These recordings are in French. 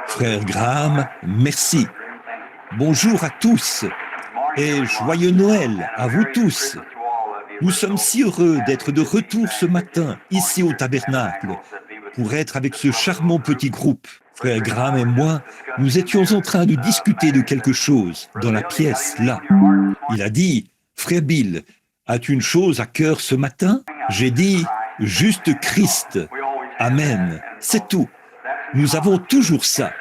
Frère Graham, merci. Bonjour à tous et joyeux Noël à vous tous. Nous sommes si heureux d'être de retour ce matin ici au tabernacle pour être avec ce charmant petit groupe. Frère Graham et moi, nous étions en train de discuter de quelque chose dans la pièce là. Il a dit, Frère Bill, as-tu une chose à cœur ce matin? J'ai dit, juste Christ. Amen, c'est tout. Nous avons toujours ça.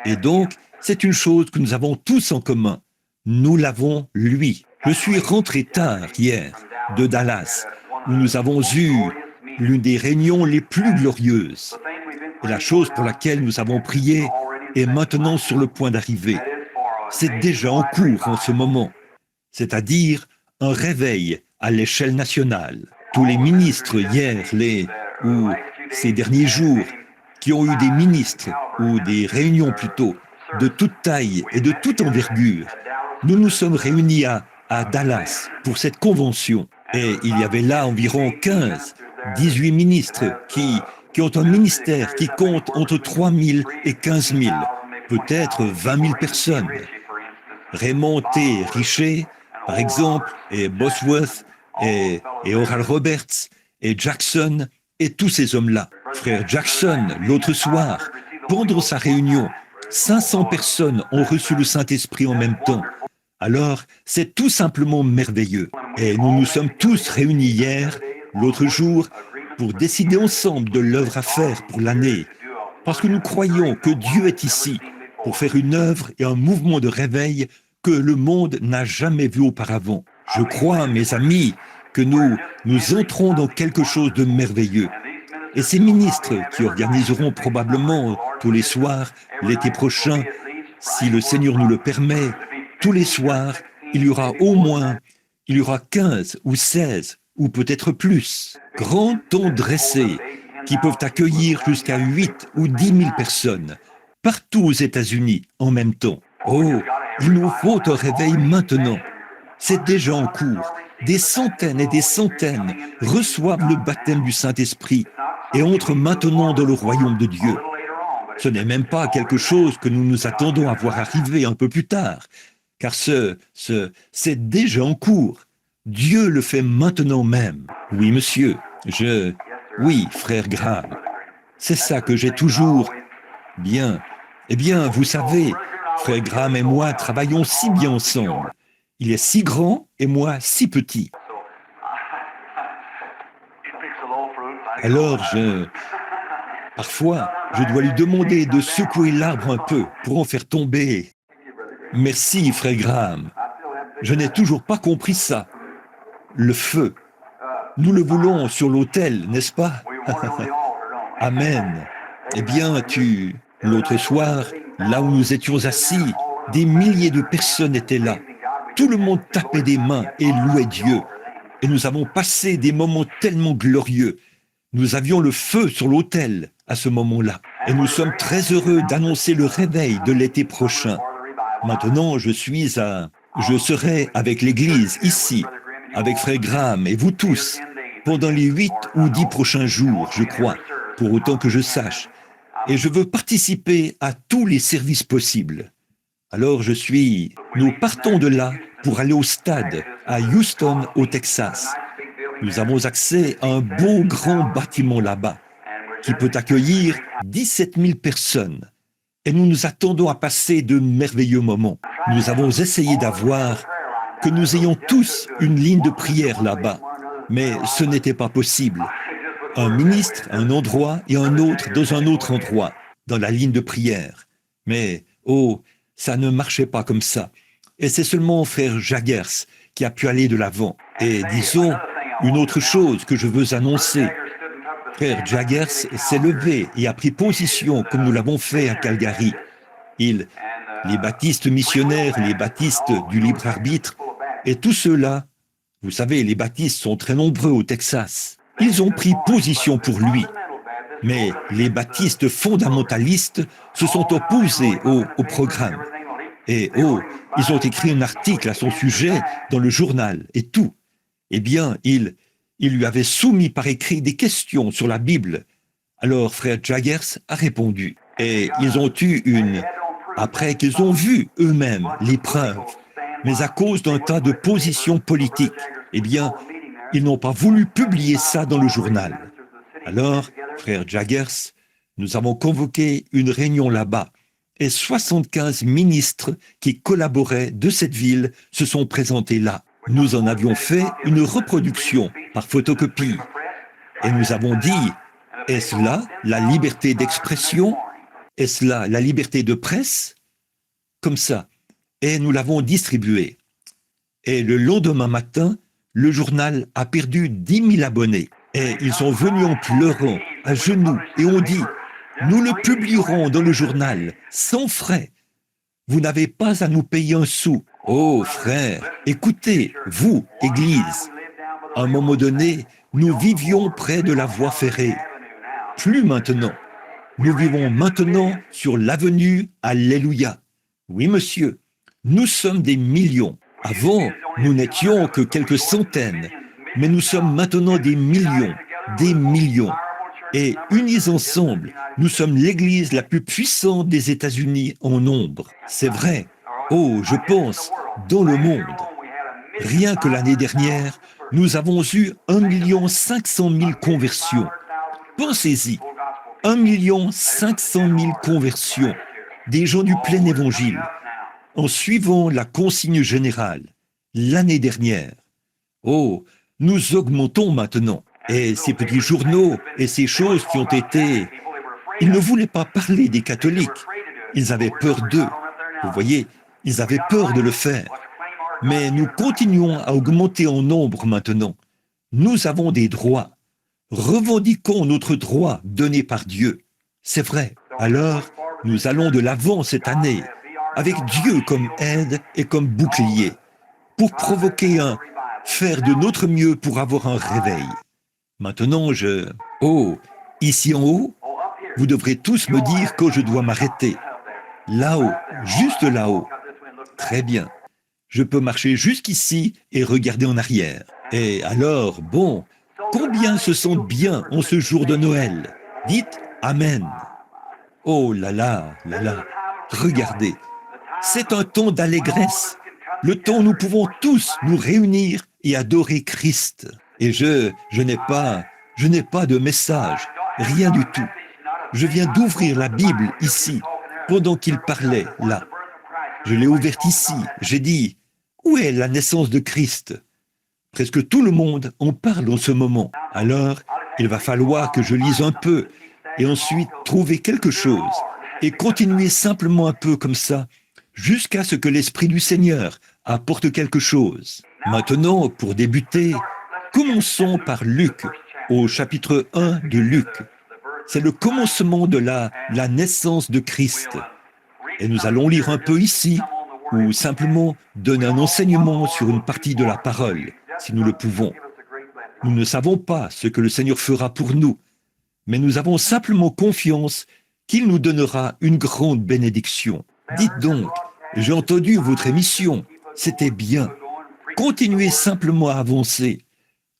Et donc, c'est une chose que nous avons tous en commun. Nous l'avons, lui. Je suis rentré tard hier de Dallas, où nous avons eu l'une des réunions les plus glorieuses. Et la chose pour laquelle nous avons prié est maintenant sur le point d'arriver. C'est déjà en cours en ce moment, c'est-à-dire un réveil à l'échelle nationale. Tous les ministres hier, ou ces derniers jours, qui ont eu des ministres, ou des réunions plutôt, de toute taille et de toute envergure. Nous nous sommes réunis à Dallas pour cette convention. Et il y avait là environ 18 ministres qui ont un ministère qui compte entre 3 000 et 15 000, peut-être 20 000 personnes. Raymond T. Richer, par exemple, et Bosworth, et Oral Roberts, et Jackson, et tous ces hommes-là. Frère Jackson, l'autre soir, pendant sa réunion, 500 personnes ont reçu le Saint-Esprit en même temps. Alors, c'est tout simplement merveilleux. Et nous nous sommes tous réunis hier, l'autre jour, pour décider ensemble de l'œuvre à faire pour l'année. Parce que nous croyons que Dieu est ici pour faire une œuvre et un mouvement de réveil que le monde n'a jamais vu auparavant. Je crois, mes amis, que nous entrons dans quelque chose de merveilleux. Et ces ministres qui organiseront probablement tous les soirs, l'été prochain, si le Seigneur nous le permet, tous les soirs, il y aura 15 ou 16 ou peut-être plus, grands tents dressés qui peuvent accueillir jusqu'à 8 ou 10 000 personnes, partout aux États-Unis en même temps. Oh, il nous faut un réveil maintenant. C'est déjà en cours. Des centaines et des centaines reçoivent le baptême du Saint-Esprit et entrent maintenant dans le royaume de Dieu. Ce n'est même pas quelque chose que nous nous attendons à voir arriver un peu plus tard, car c'est déjà en cours. Dieu le fait maintenant même. Oui, monsieur, oui, frère Graham. C'est ça que j'ai toujours... Bien. Eh bien, vous savez, frère Graham et moi travaillons si bien ensemble. Il est si grand et moi si petit. Alors, parfois, je dois lui demander de secouer l'arbre un peu pour en faire tomber. Merci, frère Graham. Je n'ai toujours pas compris ça. Le feu. Nous le voulons sur l'autel, n'est-ce pas? Amen. Eh bien, l'autre soir, là où nous étions assis, des milliers de personnes étaient là. Tout le monde tapait des mains et louait Dieu. Et nous avons passé des moments tellement glorieux. Nous avions le feu sur l'autel à ce moment-là. Et nous sommes très heureux d'annoncer le réveil de l'été prochain. Maintenant, je serai avec l'Église ici, avec frère Graham et vous tous, pendant les 8 ou 10 prochains jours, je crois, pour autant que je sache. Et je veux participer à tous les services possibles. Alors nous partons de là pour aller au stade à Houston, au Texas. Nous avons accès à un beau grand bâtiment là-bas qui peut accueillir 17 000 personnes. Et nous nous attendons à passer de merveilleux moments. Nous avons essayé que nous ayons tous une ligne de prière là-bas, mais ce n'était pas possible. Un ministre à un endroit et un autre dans un autre endroit, dans la ligne de prière. Mais, ça ne marchait pas comme ça. Et c'est seulement frère Jaggers qui a pu aller de l'avant. Et disons, une autre chose que je veux annoncer. Frère Jaggers s'est levé et a pris position comme nous l'avons fait à Calgary. Les baptistes missionnaires, les baptistes du libre arbitre, et tous ceux-là, vous savez, les baptistes sont très nombreux au Texas. Ils ont pris position pour lui. Mais les baptistes fondamentalistes se sont opposés au programme. Et ils ont écrit un article à son sujet dans le journal et tout. Eh bien, il lui avait soumis par écrit des questions sur la Bible. Alors frère Jaggers a répondu. Et ils ont eu après qu'ils ont vu eux-mêmes les preuves. Mais à cause d'un tas de positions politiques, eh bien, ils n'ont pas voulu publier ça dans le journal. Alors, frère Jaggers, nous avons convoqué une réunion là-bas et 75 ministres qui collaboraient de cette ville se sont présentés là. Nous en avions fait une reproduction par photocopie et nous avons dit, est-ce là la liberté d'expression? Est-ce là la liberté de presse? Comme ça. Et nous l'avons distribué. Et le lendemain matin, le journal a perdu 10 000 abonnés. Et ils sont venus en pleurant, à genoux, et ont dit, nous le publierons dans le journal, sans frais. Vous n'avez pas à nous payer un sou. Oh, frère, écoutez, vous, Église. À un moment donné, nous vivions près de la voie ferrée. Plus maintenant. Nous vivons maintenant sur l'avenue Alléluia. Oui, monsieur, nous sommes des millions. Avant, nous n'étions que quelques centaines, mais nous sommes maintenant des millions, des millions. Et unis ensemble, nous sommes l'église la plus puissante des États-Unis en nombre. C'est vrai. Oh, je pense, dans le monde. Rien que l'année dernière, nous avons eu 1 500 000 conversions. Pensez-y, 1 500 000 conversions, des gens du plein évangile, en suivant la consigne générale, l'année dernière. Oh, nous augmentons maintenant. Et ces petits journaux et ces choses qui ont été... Ils ne voulaient pas parler des catholiques. Ils avaient peur d'eux. Vous voyez, ils avaient peur de le faire. Mais nous continuons à augmenter en nombre maintenant. Nous avons des droits. Revendiquons notre droit donné par Dieu. C'est vrai. Alors, nous allons de l'avant cette année, avec Dieu comme aide et comme bouclier, pour provoquer faire de notre mieux pour avoir un réveil. Maintenant, Oh, ici en haut, vous devrez tous me dire quand je dois m'arrêter. Là-haut, juste là-haut. Très bien. Je peux marcher jusqu'ici et regarder en arrière. Et alors, bon, combien se sentent bien en ce jour de Noël? Dites Amen. Oh là là, là là, regardez. C'est un temps d'allégresse. Le temps où nous pouvons tous nous réunir et adorer Christ. Et je n'ai pas de message, rien du tout. Je viens d'ouvrir la Bible ici, pendant qu'il parlait là. Je l'ai ouverte ici, j'ai dit, où est la naissance de Christ? Presque tout le monde en parle en ce moment. Alors, il va falloir que je lise un peu, et ensuite trouver quelque chose, et continuer simplement un peu comme ça, jusqu'à ce que l'Esprit du Seigneur apporte quelque chose. Maintenant, pour débuter, commençons par Luc, au chapitre 1 de Luc. C'est le commencement de la naissance de Christ. Et nous allons lire un peu ici, ou simplement donner un enseignement sur une partie de la parole, si nous le pouvons. Nous ne savons pas ce que le Seigneur fera pour nous, mais nous avons simplement confiance qu'il nous donnera une grande bénédiction. Dites donc, j'ai entendu votre émission, c'était bien. Continuez simplement à avancer.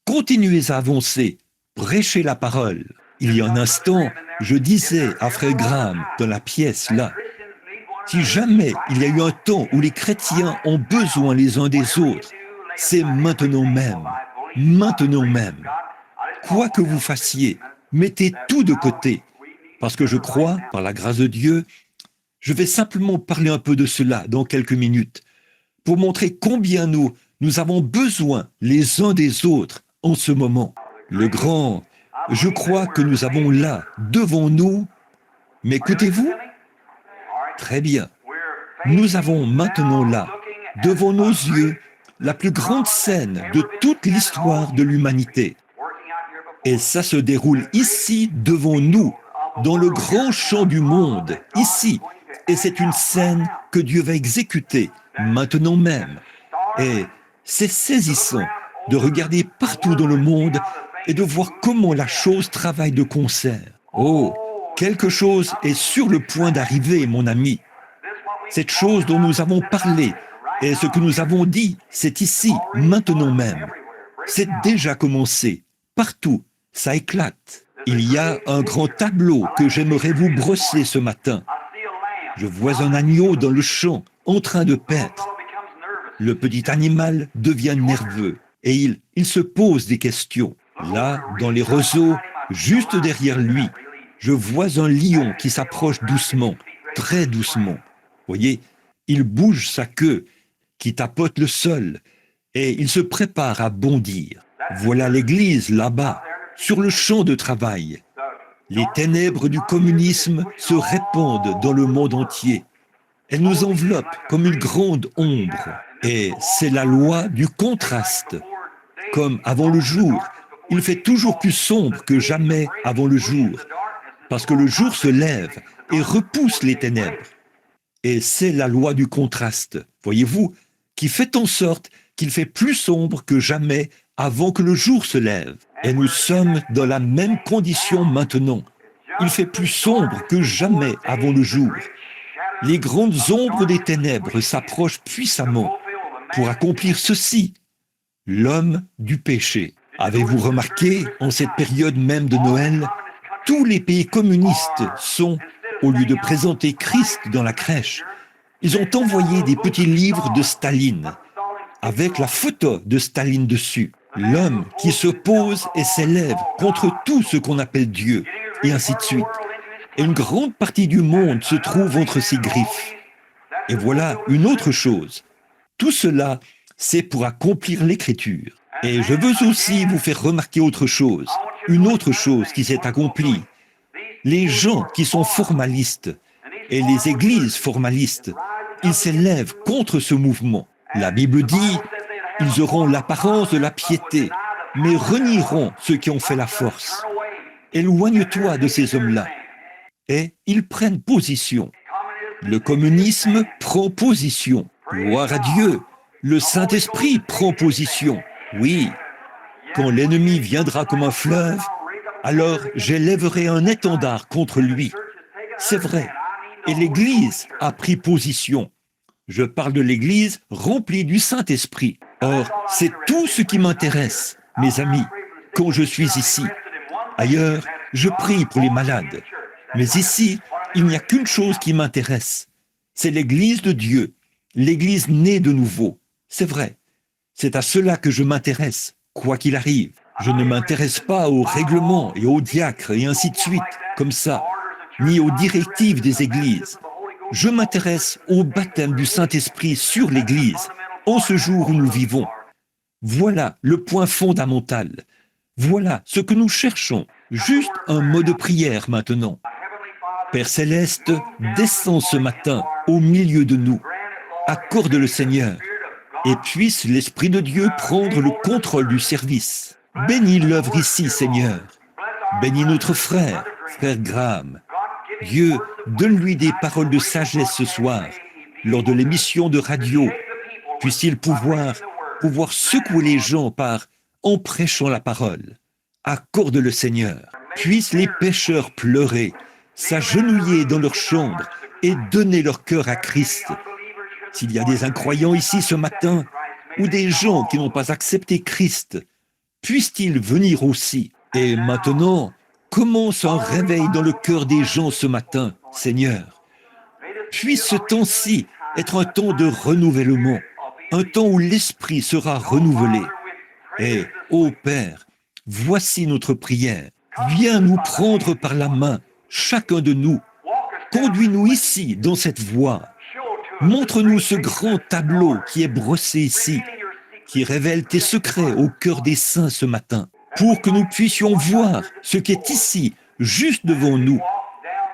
Continuez à avancer. Prêchez la parole. Il y a un instant, je disais à Frère Graham, dans la pièce là, si jamais il y a eu un temps où les chrétiens ont besoin les uns des autres, c'est maintenant même. Maintenant même. Quoi que vous fassiez, mettez tout de côté. Parce que je crois, par la grâce de Dieu, je vais simplement parler un peu de cela dans quelques minutes, pour montrer combien nous avons besoin les uns des autres en ce moment. Le grand, je crois que nous avons là, devant nous, mais écoutez-vous? Très bien. Nous avons maintenant là, devant nos yeux, la plus grande scène de toute l'histoire de l'humanité. Et ça se déroule ici, devant nous, dans le grand champ du monde, ici. Et c'est une scène que Dieu va exécuter maintenant même. Et c'est saisissant de regarder partout dans le monde et de voir comment la chose travaille de concert. Oh, quelque chose est sur le point d'arriver, mon ami. Cette chose dont nous avons parlé et ce que nous avons dit, c'est ici, maintenant même. C'est déjà commencé. Partout, ça éclate. Il y a un grand tableau que j'aimerais vous brosser ce matin. Je vois un agneau dans le champ en train de paître. Le petit animal devient nerveux et il se pose des questions. Là, dans les roseaux, juste derrière lui, je vois un lion qui s'approche doucement, très doucement. Voyez, il bouge sa queue qui tapote le sol et il se prépare à bondir. Voilà l'église là-bas, sur le champ de travail. Les ténèbres du communisme se répandent dans le monde entier. Elles nous enveloppent comme une grande ombre. Et c'est la loi du contraste. Comme avant le jour, il fait toujours plus sombre que jamais avant le jour, parce que le jour se lève et repousse les ténèbres. Et c'est la loi du contraste, voyez-vous, qui fait en sorte qu'il fait plus sombre que jamais avant que le jour se lève. Et nous sommes dans la même condition maintenant. Il fait plus sombre que jamais avant le jour. Les grandes ombres des ténèbres s'approchent puissamment pour accomplir ceci, l'homme du péché. Avez-vous remarqué, en cette période même de Noël, tous les pays communistes sont, au lieu de présenter Christ dans la crèche, ils ont envoyé des petits livres de Staline, avec la photo de Staline dessus. L'homme qui s'oppose et s'élève contre tout ce qu'on appelle Dieu, et ainsi de suite. Et une grande partie du monde se trouve entre ses griffes. Et voilà une autre chose. Tout cela, c'est pour accomplir l'Écriture. Et je veux aussi vous faire remarquer autre chose, une autre chose qui s'est accomplie. Les gens qui sont formalistes et les églises formalistes, ils s'élèvent contre ce mouvement. La Bible dit, ils auront l'apparence de la piété, mais renieront ceux qui ont fait la force. Éloigne-toi de ces hommes-là. Et ils prennent position. Le communisme prend position. Gloire à Dieu. Le Saint-Esprit prend position. Oui. Quand l'ennemi viendra comme un fleuve, alors j'élèverai un étendard contre lui. C'est vrai. Et l'Église a pris position. Je parle de l'Église remplie du Saint-Esprit. Or, c'est tout ce qui m'intéresse, mes amis, quand je suis ici. Ailleurs, je prie pour les malades. Mais ici, il n'y a qu'une chose qui m'intéresse. C'est l'Église de Dieu, l'Église née de nouveau. C'est vrai. C'est à cela que je m'intéresse, quoi qu'il arrive. Je ne m'intéresse pas aux règlements et aux diacres et ainsi de suite, comme ça, ni aux directives des églises. Je m'intéresse au baptême du Saint-Esprit sur l'Église, en ce jour où nous vivons. Voilà le point fondamental. Voilà ce que nous cherchons. Juste un mot de prière maintenant. Père Céleste, descends ce matin au milieu de nous. Accorde le Seigneur et puisse l'Esprit de Dieu prendre le contrôle du service. Bénis l'œuvre ici, Seigneur. Bénis notre frère, frère Graham. Dieu, donne-lui des paroles de sagesse ce soir, lors de l'émission de radio. Puisse-t-il pouvoir secouer les gens en prêchant la parole. Accorde le Seigneur. Puissent les pécheurs pleurer, s'agenouiller dans leur chambre et donner leur cœur à Christ. S'il y a des incroyants ici ce matin, ou des gens qui n'ont pas accepté Christ, puissent-ils venir aussi. Et maintenant, commence un réveil dans le cœur des gens ce matin, Seigneur. Puisse ce temps-ci être un temps de renouvellement, un temps où l'esprit sera renouvelé. Et, ô Père, voici notre prière. Viens nous prendre par la main, chacun de nous. Conduis-nous ici, dans cette voie. Montre-nous ce grand tableau qui est brossé ici, qui révèle tes secrets au cœur des saints ce matin, pour que nous puissions voir ce qui est ici, juste devant nous.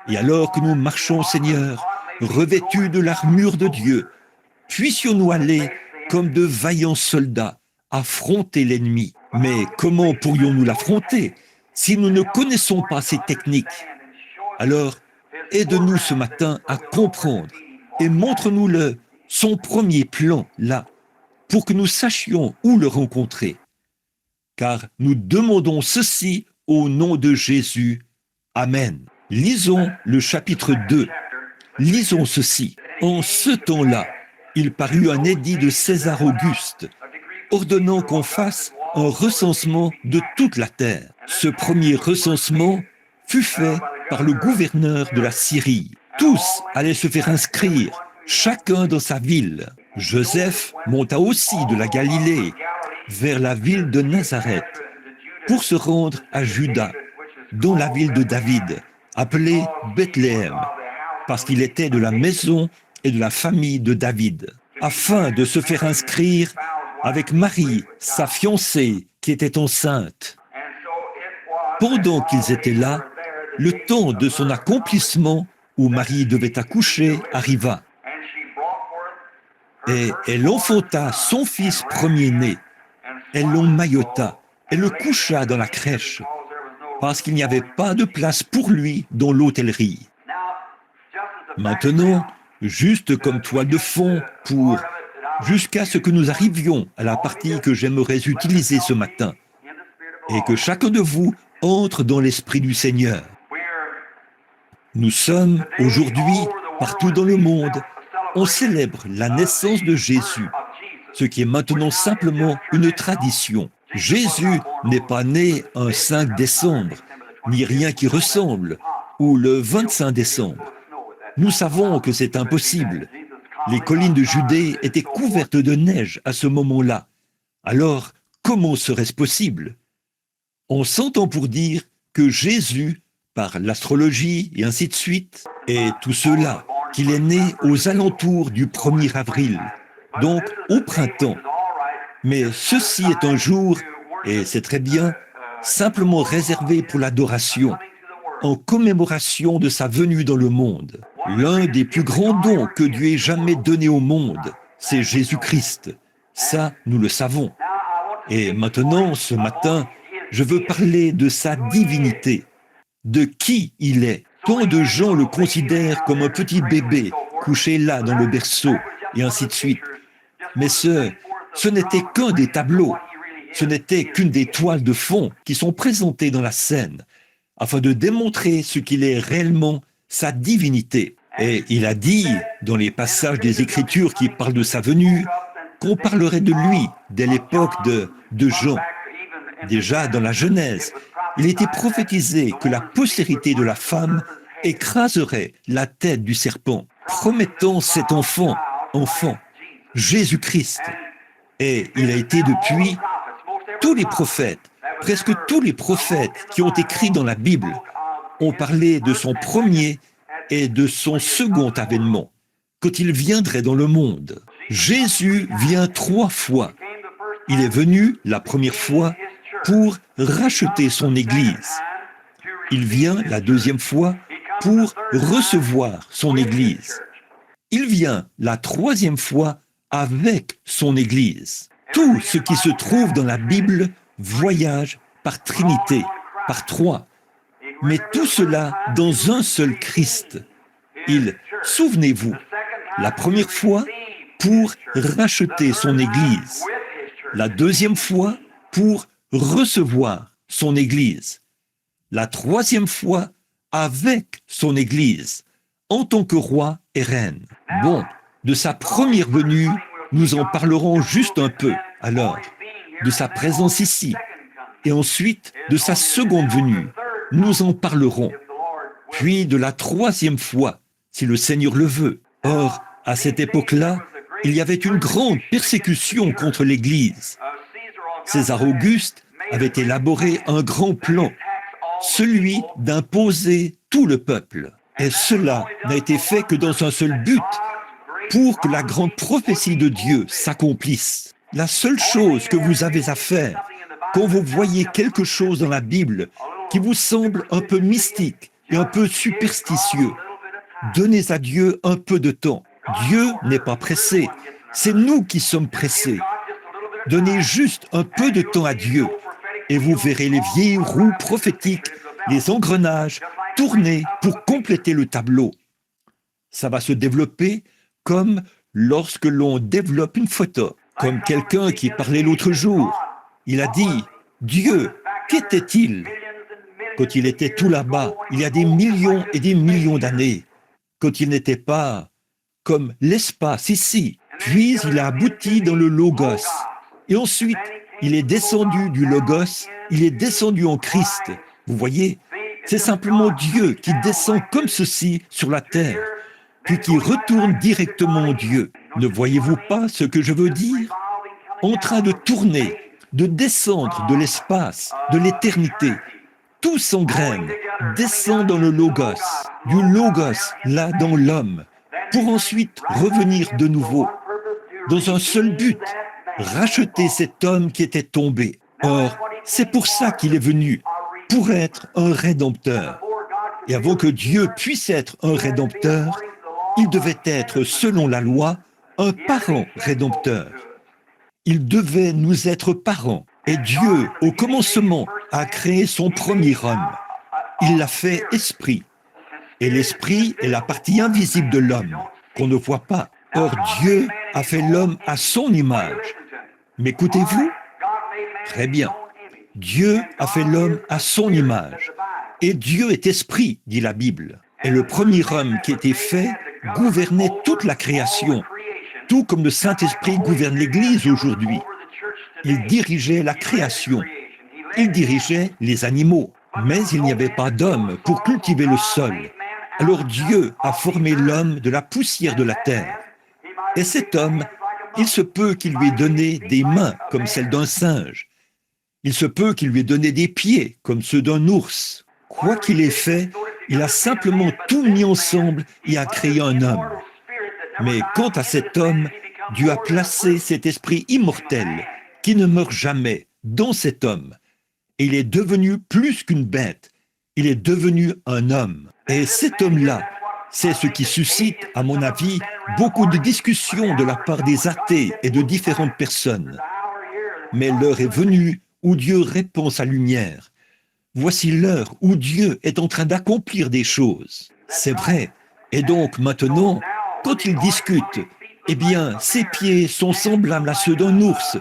Et alors que nous marchons, Seigneur, revêtus de l'armure de Dieu, puissions-nous aller comme de vaillants soldats, affronter l'ennemi. Mais comment pourrions-nous l'affronter si nous ne connaissons pas ces techniques? Alors, aide-nous ce matin à comprendre et montre-nous son premier plan là, pour que nous sachions où le rencontrer. Car nous demandons ceci au nom de Jésus. Amen. Lisons le chapitre 2. Lisons ceci. En ce temps-là, il parut un édit de César Auguste, ordonnant qu'on fasse un recensement de toute la terre. Ce premier recensement fut fait par le gouverneur de la Syrie. Tous allaient se faire inscrire, chacun dans sa ville. Joseph monta aussi de la Galilée vers la ville de Nazareth pour se rendre à Juda, dans la ville de David, appelée Bethléem, parce qu'il était de la maison et de la famille de David, afin de se faire inscrire avec Marie, sa fiancée, qui était enceinte. Pendant qu'ils étaient là, le temps de son accomplissement, où Marie devait accoucher, arriva. Et elle enfanta son fils premier-né. Elle l'emmaillota et le coucha dans la crèche, parce qu'il n'y avait pas de place pour lui dans l'hôtellerie. Maintenant, juste comme toile de fond jusqu'à ce que nous arrivions à la partie que j'aimerais utiliser ce matin, et que chacun de vous entre dans l'esprit du Seigneur. Nous sommes aujourd'hui, partout dans le monde, on célèbre la naissance de Jésus, ce qui est maintenant simplement une tradition. Jésus n'est pas né un 5 décembre, ni rien qui ressemble, ou le 25 décembre. Nous savons que c'est impossible. Les collines de Judée étaient couvertes de neige à ce moment-là. Alors, comment serait-ce possible? On s'entend pour dire que Jésus, par l'astrologie et ainsi de suite, et tout cela, qu'il est né aux alentours du 1er avril, donc au printemps. Mais ceci est un jour, et c'est très bien, simplement réservé pour l'adoration, en commémoration de sa venue dans le monde. L'un des plus grands dons que Dieu ait jamais donné au monde, c'est Jésus-Christ. Ça, nous le savons. Et maintenant, ce matin, je veux parler de sa divinité, de qui il est. Tant de gens le considèrent comme un petit bébé couché là dans le berceau, et ainsi de suite. Mais ce n'était qu'un des tableaux, ce n'était qu'une des toiles de fond qui sont présentées dans la scène, afin de démontrer ce qu'il est réellement, sa divinité. Et il a dit, dans les passages des Écritures qui parlent de sa venue, qu'on parlerait de lui dès l'époque de Jean. Déjà dans la Genèse, il était prophétisé que la postérité de la femme écraserait la tête du serpent, promettant cet enfant, Jésus-Christ. Et il a été depuis tous les prophètes, presque tous les prophètes qui ont écrit dans la Bible, ont parlé de son premier et de son second avènement, quand il viendrait dans le monde. Jésus vient 3 fois. Il est venu la première fois pour racheter son Église. Il vient la deuxième fois pour recevoir son Église. Il vient la troisième fois avec son Église. Tout ce qui se trouve dans la Bible voyage par Trinité, par 3. Mais tout cela dans un seul Christ. Souvenez-vous, la première fois pour racheter son Église. La deuxième fois pour recevoir son Église. La troisième fois avec son Église, en tant que roi et reine. Bon, de sa première venue, nous en parlerons juste un peu, alors, de sa présence ici, et ensuite de sa seconde venue, nous en parlerons, puis de la troisième fois, si le Seigneur le veut. Or, à cette époque-là, il y avait une grande persécution contre l'Église. César Auguste avait élaboré un grand plan, celui d'imposer tout le peuple. Et cela n'a été fait que dans un seul but, pour que la grande prophétie de Dieu s'accomplisse. La seule chose que vous avez à faire, quand vous voyez quelque chose dans la Bible qui vous semble un peu mystique et un peu superstitieux, donnez à Dieu un peu de temps. Dieu n'est pas pressé, c'est nous qui sommes pressés. Donnez juste un peu de temps à Dieu et vous verrez les vieilles roues prophétiques, les engrenages tourner pour compléter le tableau. Ça va se développer comme lorsque l'on développe une photo, comme quelqu'un qui parlait l'autre jour. Il a dit, Dieu, qu'était-il quand il était tout là-bas, il y a des millions et des millions d'années, quand il n'était pas comme l'espace ici. Puis il a abouti dans le Logos. Et ensuite, Il est descendu du Logos, il est descendu en Christ. Vous voyez, c'est simplement Dieu qui descend comme ceci sur la terre, puis qui retourne directement en Dieu. Ne voyez-vous pas ce que je veux dire? En train de tourner, de descendre de l'espace, de l'éternité. Tout s'engraine, descend dans le Logos, du Logos, là dans l'homme, pour ensuite revenir de nouveau, dans un seul but, racheter cet homme qui était tombé. Or, c'est pour ça qu'il est venu, pour être un rédempteur. Et avant que Dieu puisse être un rédempteur, il devait être, selon la loi, un parent rédempteur. Il devait nous être parents. Et Dieu, au commencement, a créé son premier homme. Il l'a fait esprit. Et l'esprit est la partie invisible de l'homme, qu'on ne voit pas. Or, Dieu a fait l'homme à son image. M'écoutez-vous? Très bien. Dieu a fait l'homme à son image. Et Dieu est esprit, dit la Bible. Et le premier homme qui était fait gouvernait toute la création, tout comme le Saint-Esprit gouverne l'Église aujourd'hui. Il dirigeait la création. Il dirigeait les animaux. Mais il n'y avait pas d'homme pour cultiver le sol. Alors Dieu a formé l'homme de la poussière de la terre. Et cet homme, il se peut qu'il lui ait donné des mains comme celles d'un singe. Il se peut qu'il lui ait donné des pieds comme ceux d'un ours. Quoi qu'il ait fait, il a simplement tout mis ensemble et a créé un homme. Mais quant à cet homme, Dieu a placé cet esprit immortel qui ne meurt jamais dans cet homme. Et il est devenu plus qu'une bête. Il est devenu un homme. Et cet homme-là, c'est ce qui suscite, à mon avis, beaucoup de discussions de la part des athées et de différentes personnes. Mais l'heure est venue où Dieu répand sa lumière. Voici l'heure où Dieu est en train d'accomplir des choses. C'est vrai. Et donc maintenant, quand il discute, eh bien, ses pieds sont semblables à ceux d'un ours,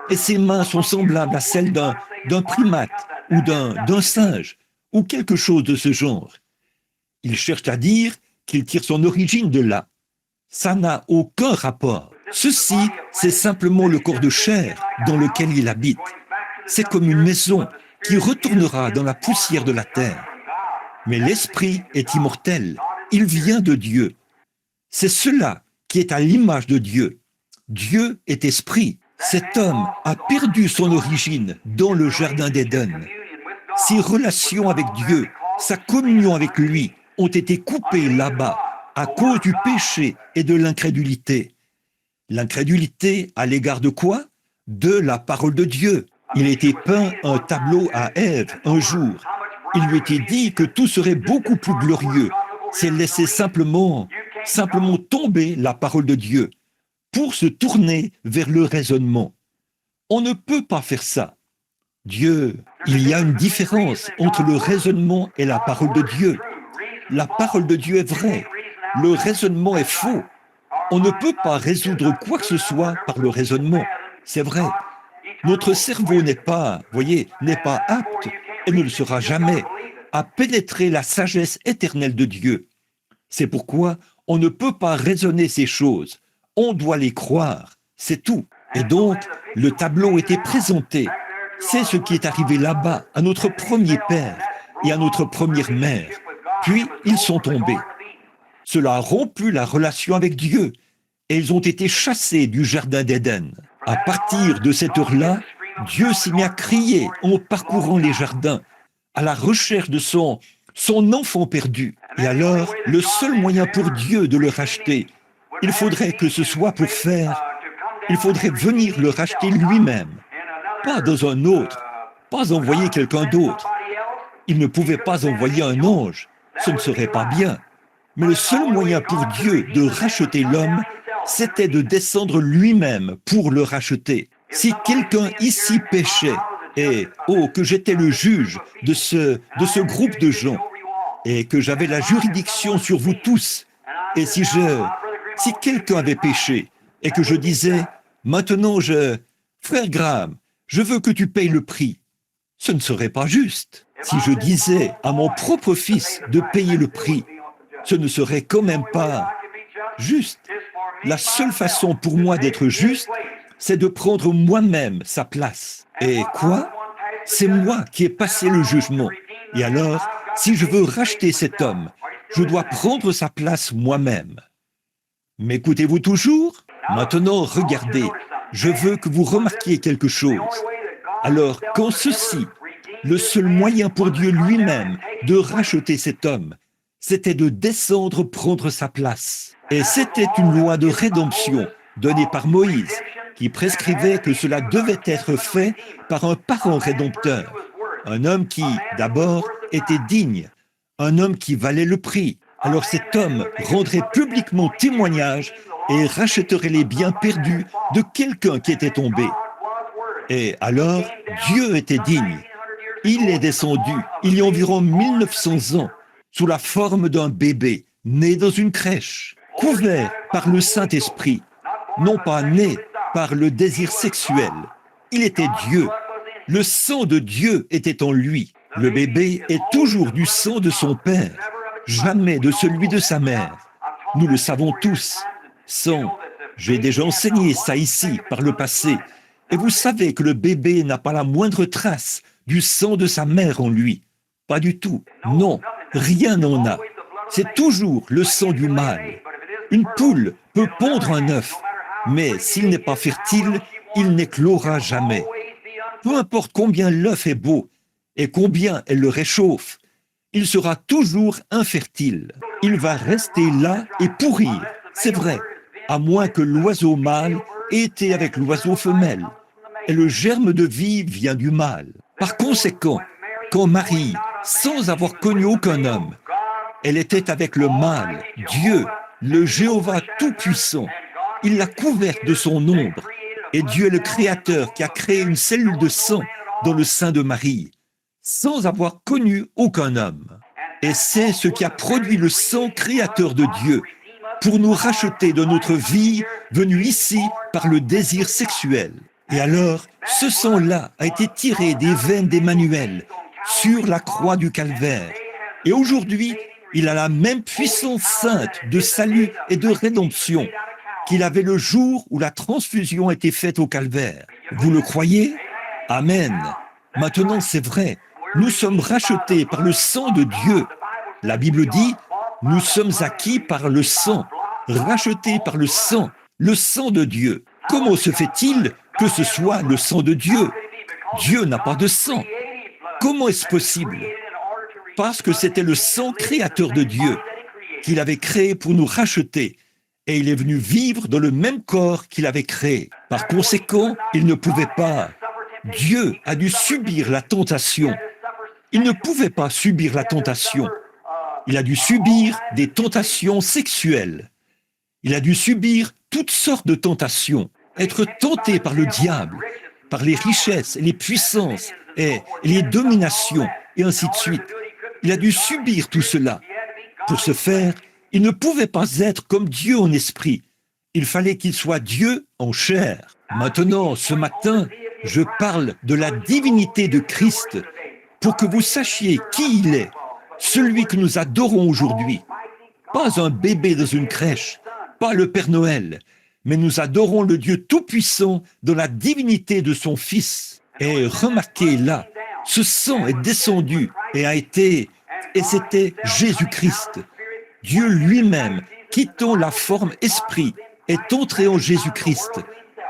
et ses mains sont semblables à celles d'un primate ou d'un singe, ou quelque chose de ce genre. Il cherche à dire qu'il tire son origine de là. Ça n'a aucun rapport. Ceci, c'est simplement le corps de chair dans lequel il habite. C'est comme une maison qui retournera dans la poussière de la terre. Mais l'esprit est immortel. Il vient de Dieu. C'est cela qui est à l'image de Dieu. Dieu est esprit. Cet homme a perdu son origine dans le jardin d'Éden. Ses relations avec Dieu, sa communion avec lui, ont été coupées là-bas à cause du péché et de l'incrédulité. L'incrédulité à l'égard de quoi? De la parole de Dieu. Il était peint un tableau à Ève un jour. Il lui était dit que tout serait beaucoup plus glorieux si elle laissait simplement tomber la parole de Dieu pour se tourner vers le raisonnement. On ne peut pas faire ça. Dieu, il y a une différence entre le raisonnement et la parole de Dieu. La parole de Dieu est vraie. Le raisonnement est faux. On ne peut pas résoudre quoi que ce soit par le raisonnement. C'est vrai. Notre cerveau n'est pas apte, et ne le sera jamais, à pénétrer la sagesse éternelle de Dieu. C'est pourquoi on ne peut pas raisonner ces choses. On doit les croire. C'est tout. Et donc, le tableau était présenté. C'est ce qui est arrivé là-bas à notre premier père et à notre première mère. Puis, ils sont tombés. Cela a rompu la relation avec Dieu et ils ont été chassés du jardin d'Éden. À partir de cette heure-là, Dieu s'est mis à crier en parcourant les jardins à la recherche de son enfant perdu. Et alors, le seul moyen pour Dieu de le racheter, il faudrait que ce soit il faudrait venir le racheter lui-même, pas dans un autre, pas envoyer quelqu'un d'autre. Il ne pouvait pas envoyer un ange, ce ne serait pas bien. Mais le seul moyen pour Dieu de racheter l'homme, c'était de descendre lui-même pour le racheter. Si quelqu'un ici péchait, et que j'étais le juge de ce groupe de gens, et que j'avais la juridiction sur vous tous, et si quelqu'un avait péché, et que je disais, maintenant frère Graham, je veux que tu payes le prix, ce ne serait pas juste. Si je disais à mon propre fils de payer le prix, ce ne serait quand même pas juste. La seule façon pour moi d'être juste, c'est de prendre moi-même sa place. Et quoi? C'est moi qui ai passé le jugement. Et alors, si je veux racheter cet homme, je dois prendre sa place moi-même. M'écoutez-vous toujours? Maintenant, regardez, je veux que vous remarquiez quelque chose. Alors, quand ceci, le seul moyen pour Dieu lui-même de racheter cet homme, c'était de descendre prendre sa place. Et c'était une loi de rédemption donnée par Moïse, qui prescrivait que cela devait être fait par un parent rédempteur, un homme qui, d'abord, était digne, un homme qui valait le prix. Alors cet homme rendrait publiquement témoignage et rachèterait les biens perdus de quelqu'un qui était tombé. Et alors, Dieu était digne. Il est descendu, il y a environ 1900 ans, sous la forme d'un bébé, né dans une crèche, couvert par le Saint-Esprit, non pas né par le désir sexuel. Il était Dieu. Le sang de Dieu était en lui. Le bébé est toujours du sang de son père, jamais de celui de sa mère. Nous le savons tous. Sang, j'ai déjà enseigné ça ici, par le passé. Et vous savez que le bébé n'a pas la moindre trace du sang de sa mère en lui. Pas du tout. Non, rien n'en a. C'est toujours le sang du mâle. Une poule peut pondre un œuf, mais s'il n'est pas fertile, il n'éclora jamais. Peu importe combien l'œuf est beau et combien elle le réchauffe, il sera toujours infertile. Il va rester là et pourrir, c'est vrai, à moins que l'oiseau mâle ait été avec l'oiseau femelle. Et le germe de vie vient du mâle. Par conséquent, quand Marie, sans avoir connu aucun homme, elle était avec le mâle, Dieu, le Jéhovah Tout-Puissant, il l'a couverte de son ombre. Et Dieu est le Créateur qui a créé une cellule de sang dans le sein de Marie, sans avoir connu aucun homme. Et c'est ce qui a produit le sang créateur de Dieu pour nous racheter de notre vie venue ici par le désir sexuel. Et alors, ce sang-là a été tiré des veines d'Emmanuel sur la croix du Calvaire. Et aujourd'hui, il a la même puissance sainte de salut et de rédemption qu'il avait le jour où la transfusion était faite au Calvaire. Vous le croyez? Amen. Maintenant, c'est vrai. Nous sommes rachetés par le sang de Dieu. La Bible dit, nous sommes acquis par le sang, rachetés par le sang de Dieu. Comment se fait-il que ce soit le sang de Dieu? Dieu n'a pas de sang. Comment est-ce possible? Parce que c'était le sang créateur de Dieu qu'il avait créé pour nous racheter. Et il est venu vivre dans le même corps qu'il avait créé. Par conséquent, il ne pouvait pas. Dieu a dû subir la tentation. Il ne pouvait pas subir la tentation. Il a dû subir des tentations sexuelles. Il a dû subir toutes sortes de tentations. Être tenté par le diable, par les richesses, les puissances et les dominations, et ainsi de suite. Il a dû subir tout cela. Pour ce faire, il ne pouvait pas être comme Dieu en esprit. Il fallait qu'il soit Dieu en chair. Maintenant, ce matin, je parle de la divinité de Christ pour que vous sachiez qui il est, celui que nous adorons aujourd'hui. Pas un bébé dans une crèche, pas le Père Noël, mais nous adorons le Dieu Tout-Puissant dans la divinité de son Fils. Et remarquez là, ce sang est descendu et c'était Jésus-Christ. Dieu lui-même, quittant la forme esprit, est entré en Jésus-Christ.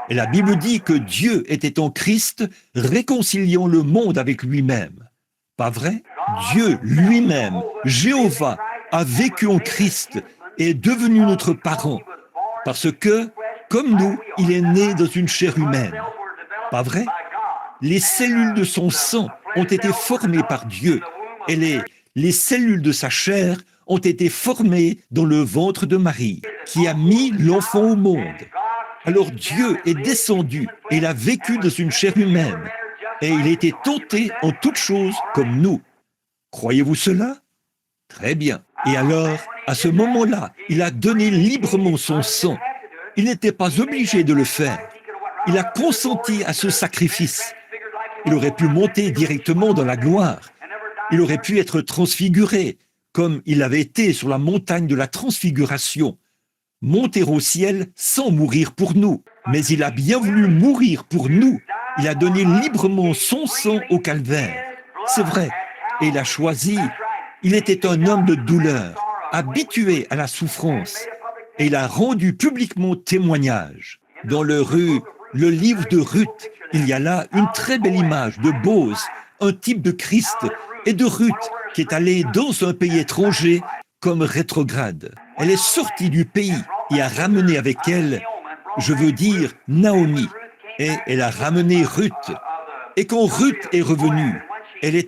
Et la Bible dit que Dieu était en Christ, réconciliant le monde avec lui-même. Pas vrai? Dieu lui-même, Jéhovah, a vécu en Christ et est devenu notre parent. Parce que, comme nous, il est né dans une chair humaine. Pas vrai? Les cellules de son sang ont été formées par Dieu et les cellules de sa chair ont été formées dans le ventre de Marie, qui a mis l'enfant au monde. Alors Dieu est descendu et il a vécu dans une chair humaine et il a été tenté en toutes choses comme nous. Croyez-vous cela? Très bien. Et alors, à ce moment-là, il a donné librement son sang. Il n'était pas obligé de le faire. Il a consenti à ce sacrifice. Il aurait pu monter directement dans la gloire. Il aurait pu être transfiguré, comme il avait été sur la montagne de la transfiguration. monter au ciel sans mourir pour nous. Mais il a bien voulu mourir pour nous. Il a donné librement son sang au calvaire. C'est vrai. Et il a choisi. Il était un homme de douleur, habitué à la souffrance. Et il a rendu publiquement témoignage. Dans le livre de Ruth, il y a là une très belle image de Bose, un type de Christ, et de Ruth qui est allée dans un pays étranger comme rétrograde. Elle est sortie du pays et a ramené avec elle, je veux dire, Naomi. Et elle a ramené Ruth. Et quand Ruth est revenue, elle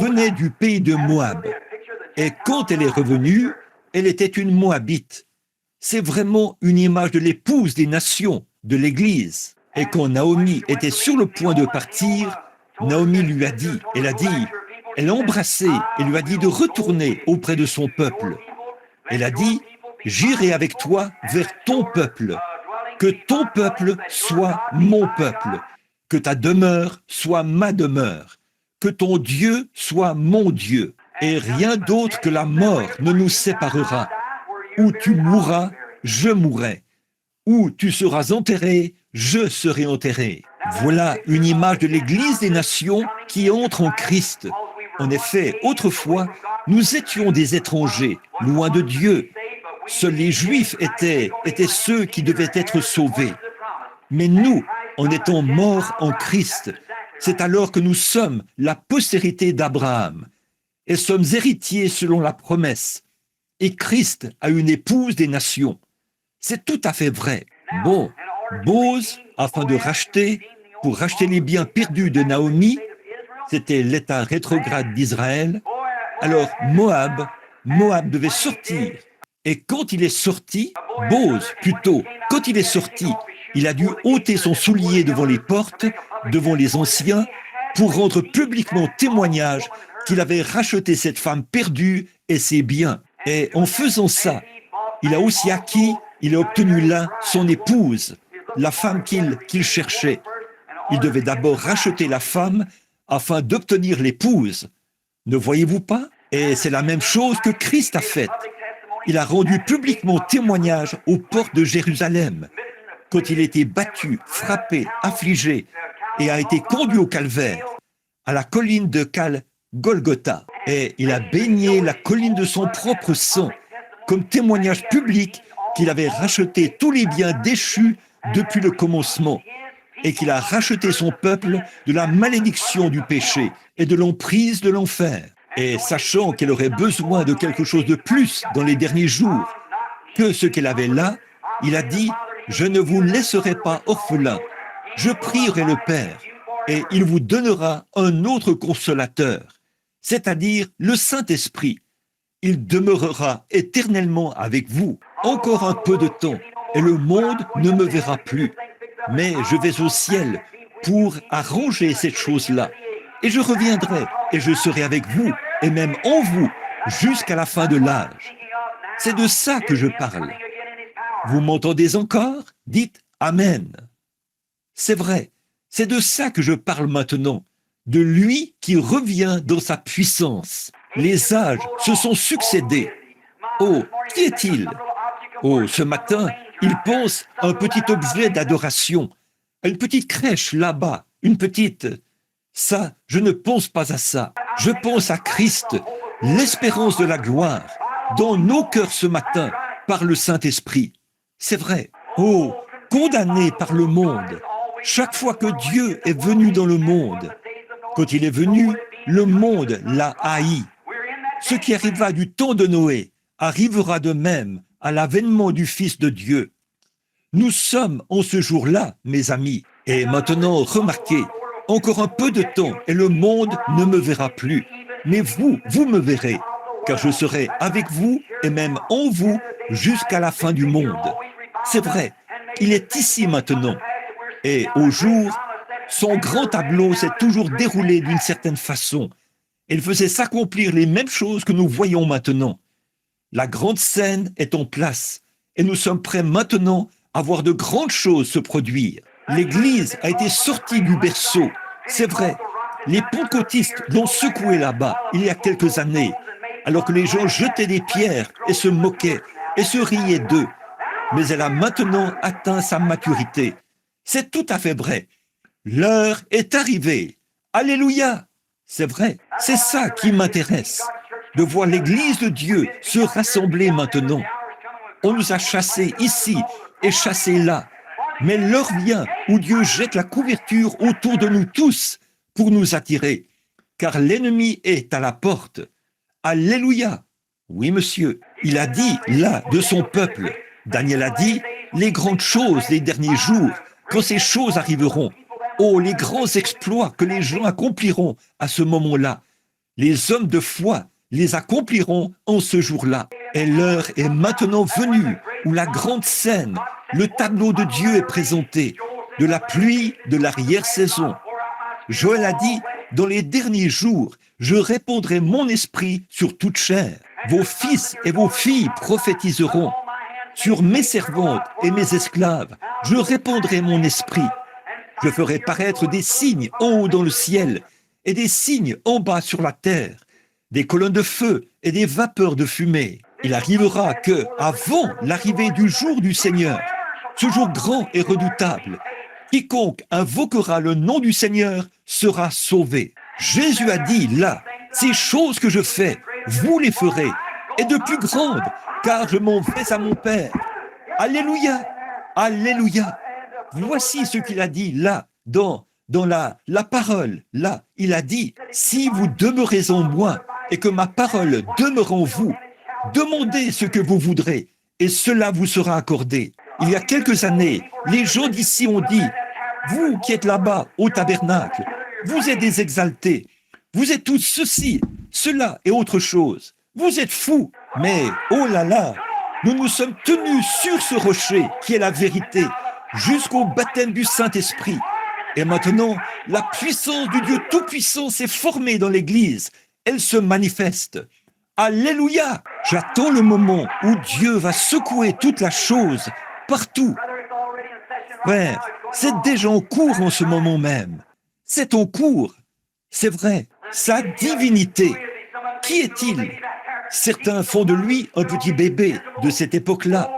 venait du pays de Moab. Et quand elle est revenue, elle était une Moabite. C'est vraiment une image de l'épouse des nations, de l'Église. Et quand Naomi était sur le point de partir, Naomi lui a dit, elle l'a embrassé et lui a dit de retourner auprès de son peuple. Elle a dit, j'irai avec toi vers ton peuple, que ton peuple soit mon peuple, que ta demeure soit ma demeure, que ton Dieu soit mon Dieu, et rien d'autre que la mort ne nous séparera. Où tu mourras, je mourrai. Où tu seras enterré, je serai enterré. Voilà une image de l'Église des nations qui entre en Christ. En effet, autrefois, nous étions des étrangers, loin de Dieu. Seuls les Juifs étaient ceux qui devaient être sauvés. Mais nous, en étant morts en Christ, c'est alors que nous sommes la postérité d'Abraham et sommes héritiers selon la promesse. Et Christ a une épouse des nations. C'est tout à fait vrai. Bon, Bose, afin de pour racheter les biens perdus de Naomi, c'était l'état rétrograde d'Israël, alors Moab devait sortir. Et quand il est sorti, Bose, plutôt, quand il est sorti, il a dû ôter son soulier devant les portes, devant les anciens, pour rendre publiquement témoignage qu'il avait racheté cette femme perdue et ses biens. Et en faisant ça, il a aussi il a obtenu là son épouse, la femme qu'il cherchait. Il devait d'abord racheter la femme afin d'obtenir l'épouse. Ne voyez-vous pas? Et c'est la même chose que Christ a faite. Il a rendu publiquement témoignage aux portes de Jérusalem, quand il a été battu, frappé, affligé, et a été conduit au calvaire, à la colline de Golgotha. Et il a baigné la colline de son propre sang, comme témoignage public qu'il avait racheté tous les biens déchus depuis le commencement, et qu'il a racheté son peuple de la malédiction du péché et de l'emprise de l'enfer. Et sachant qu'elle aurait besoin de quelque chose de plus dans les derniers jours que ce qu'elle avait là, il a dit, « Je ne vous laisserai pas orphelin, je prierai le Père, et il vous donnera un autre consolateur, c'est-à-dire le Saint-Esprit. Il demeurera éternellement avec vous, encore un peu de temps, et le monde ne me verra plus. Mais je vais au ciel pour arranger cette chose-là. Et je reviendrai, et je serai avec vous, et même en vous, jusqu'à la fin de l'âge. » C'est de ça que je parle. Vous m'entendez encore? Dites Amen. C'est vrai, c'est de ça que je parle maintenant, de lui qui revient dans sa puissance. Les âges se sont succédés. Oh, qui est-il? Oh, ce matin, il pense à un petit objet d'adoration, à une petite crèche là-bas, une petite... Ça, je ne pense pas à ça. Je pense à Christ, l'espérance de la gloire, dans nos cœurs ce matin, par le Saint-Esprit. C'est vrai. Oh, condamné par le monde, chaque fois que Dieu est venu dans le monde, quand il est venu, le monde l'a haï. Ce qui arriva du temps de Noé arrivera de même à l'avènement du Fils de Dieu. Nous sommes en ce jour-là, mes amis. Et maintenant, remarquez, encore un peu de temps et le monde ne me verra plus. Mais vous me verrez, car je serai avec vous et même en vous jusqu'à la fin du monde. C'est vrai, il est ici maintenant. Et au jour, son grand tableau s'est toujours déroulé d'une certaine façon. Il faisait s'accomplir les mêmes choses que nous voyons maintenant. La grande scène est en place et nous sommes prêts maintenant à voir de grandes choses se produire. L'Église a été sortie du berceau. C'est vrai, les pentecôtistes l'ont secoué là-bas il y a quelques années, alors que les gens jetaient des pierres et se moquaient. et se riait d'eux. Mais elle a maintenant atteint sa maturité. C'est tout à fait vrai. L'heure est arrivée. Alléluia! C'est vrai, c'est ça qui m'intéresse, de voir l'Église de Dieu se rassembler maintenant. On nous a chassés ici et chassés là. Mais l'heure vient où Dieu jette la couverture autour de nous tous pour nous attirer, car l'ennemi est à la porte. Alléluia! Oui, monsieur, il a dit là de son peuple. Daniel a dit les grandes choses des derniers jours, quand ces choses arriveront. Oh, les grands exploits que les gens accompliront à ce moment-là. Les hommes de foi les accompliront en ce jour-là. Et l'heure est maintenant venue où la grande scène, le tableau de Dieu est présenté, de la pluie de l'arrière-saison. Joël a dit, dans les derniers jours, je répandrai mon esprit sur toute chair. Vos fils et vos filles prophétiseront. Sur mes servantes et mes esclaves, je répandrai mon esprit. Je ferai paraître des signes en haut dans le ciel et des signes en bas sur la terre, des colonnes de feu et des vapeurs de fumée. Il arrivera que, avant l'arrivée du jour du Seigneur, ce jour grand et redoutable, quiconque invoquera le nom du Seigneur sera sauvé. Jésus a dit là, ces choses que je fais, vous les ferez, et de plus grandes, car je m'en vais à mon Père. Alléluia, alléluia. Voici ce qu'il a dit là, dans la parole. Là, il a dit, si vous demeurez en moi et que ma parole demeure en vous, demandez ce que vous voudrez et cela vous sera accordé. Il y a quelques années, les gens d'ici ont dit, vous qui êtes là-bas au tabernacle, vous êtes des exaltés, vous êtes tous ceci, cela et autre chose. Vous êtes fous, mais oh là là, nous nous sommes tenus sur ce rocher qui est la vérité, jusqu'au baptême du Saint-Esprit. Et maintenant, la puissance du Dieu Tout-Puissant s'est formée dans l'Église. Elle se manifeste. Alléluia! J'attends le moment où Dieu va secouer toute la chose, partout. Frère, c'est déjà en cours en ce moment même. C'est en cours. C'est vrai. Sa divinité. Qui est-il? Certains font de lui un petit bébé de cette époque-là.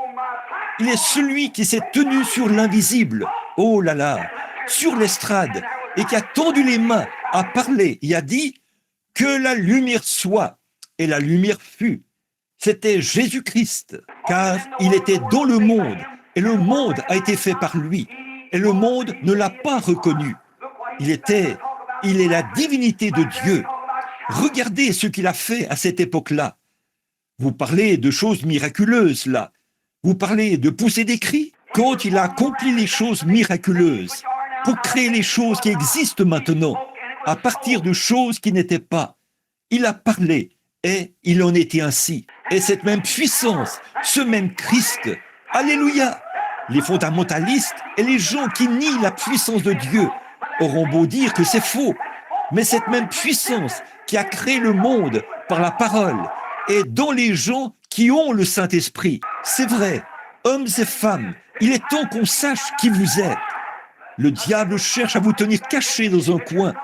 Il est celui qui s'est tenu sur l'invisible, oh là là, sur l'estrade, et qui a tendu les mains, a parlé et a dit « Que la lumière soit !» Et la lumière fut. C'était Jésus-Christ, car il était dans le monde, et le monde a été fait par lui, et le monde ne l'a pas reconnu. Il est la divinité de Dieu. Regardez ce qu'il a fait à cette époque-là. Vous parlez de choses miraculeuses, là. Vous parlez de pousser des cris. Quand il a accompli les choses miraculeuses, pour créer les choses qui existent maintenant, à partir de choses qui n'étaient pas, il a parlé et il en était ainsi. Et cette même puissance, ce même Christ, alléluia, les fondamentalistes et les gens qui nient la puissance de Dieu auront beau dire que c'est faux, mais cette même puissance qui a créé le monde par la parole est dans les gens qui ont le Saint-Esprit. C'est vrai, hommes et femmes, il est temps qu'on sache qui vous êtes. Le diable cherche à vous tenir cachés dans un coin.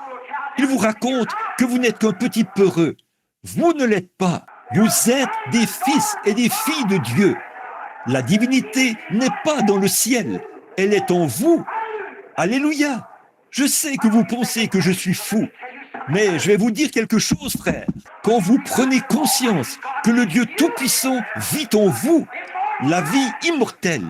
Il vous raconte que vous n'êtes qu'un petit peureux. Vous ne l'êtes pas. Vous êtes des fils et des filles de Dieu. La divinité n'est pas dans le ciel, elle est en vous. Alléluia. Je sais que vous pensez que je suis fou, mais je vais vous dire quelque chose, frère. Quand vous prenez conscience que le Dieu Tout-Puissant vit en vous, la vie immortelle,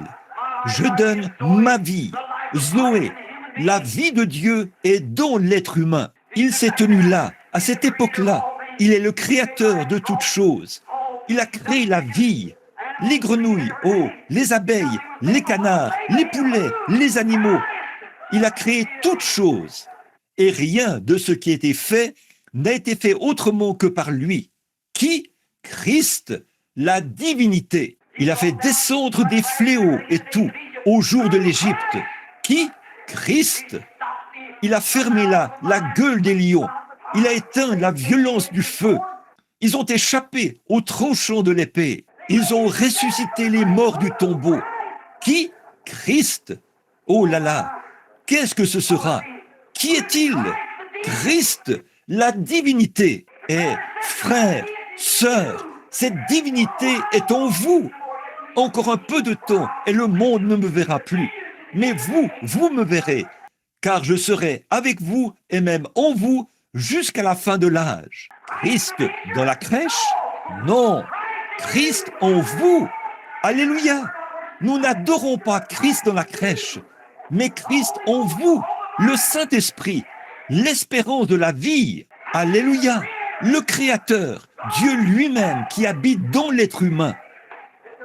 je donne ma vie, Zoé, la vie de Dieu est dans l'être humain. Il s'est tenu là, à cette époque-là. Il est le créateur de toutes choses. Il a créé la vie, les grenouilles, oh, les abeilles, les canards, les poulets, les animaux. Il a créé toutes choses. Et rien de ce qui a été fait n'a été fait autrement que par lui. Qui? Christ, la divinité. Il a fait descendre des fléaux et tout au jour de l'Égypte. Qui? Christ. Il a fermé la gueule des lions. Il a éteint la violence du feu. Ils ont échappé au tranchant de l'épée. Ils ont ressuscité les morts du tombeau. Qui? Christ. Oh là là, qu'est-ce que ce sera? Qui est-il? Christ, la divinité. Et frères, sœurs, cette divinité est en vous. Encore un peu de temps et le monde ne me verra plus. Mais vous me verrez, car je serai avec vous et même en vous jusqu'à la fin de l'âge. Christ dans la crèche? Non, Christ en vous. Alléluia. Nous n'adorons pas Christ dans la crèche, mais Christ en vous, le Saint-Esprit, l'espérance de la vie. Alléluia. Le Créateur, Dieu lui-même qui habite dans l'être humain.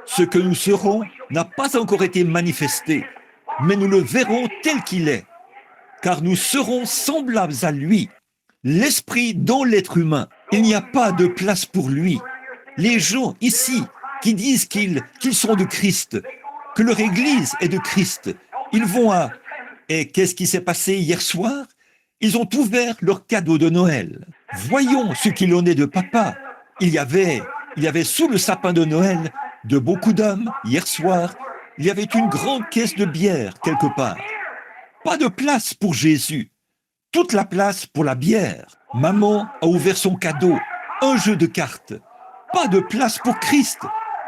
Ce que nous serons n'a pas encore été manifesté, mais nous le verrons tel qu'il est, car nous serons semblables à lui, l'Esprit dans l'être humain. Il n'y a pas de place pour lui. Les gens ici qui disent qu'ils sont de Christ, que leur Église est de Christ, ils vont à... Et qu'est-ce qui s'est passé hier soir? Ils ont ouvert leur cadeau de Noël. Voyons ce qu'il en est de papa. Il y avait sous le sapin de Noël de beaucoup d'hommes. Hier soir, il y avait une grande caisse de bière quelque part. Pas de place pour Jésus. Toute la place pour la bière. Maman a ouvert son cadeau, un jeu de cartes. Pas de place pour Christ.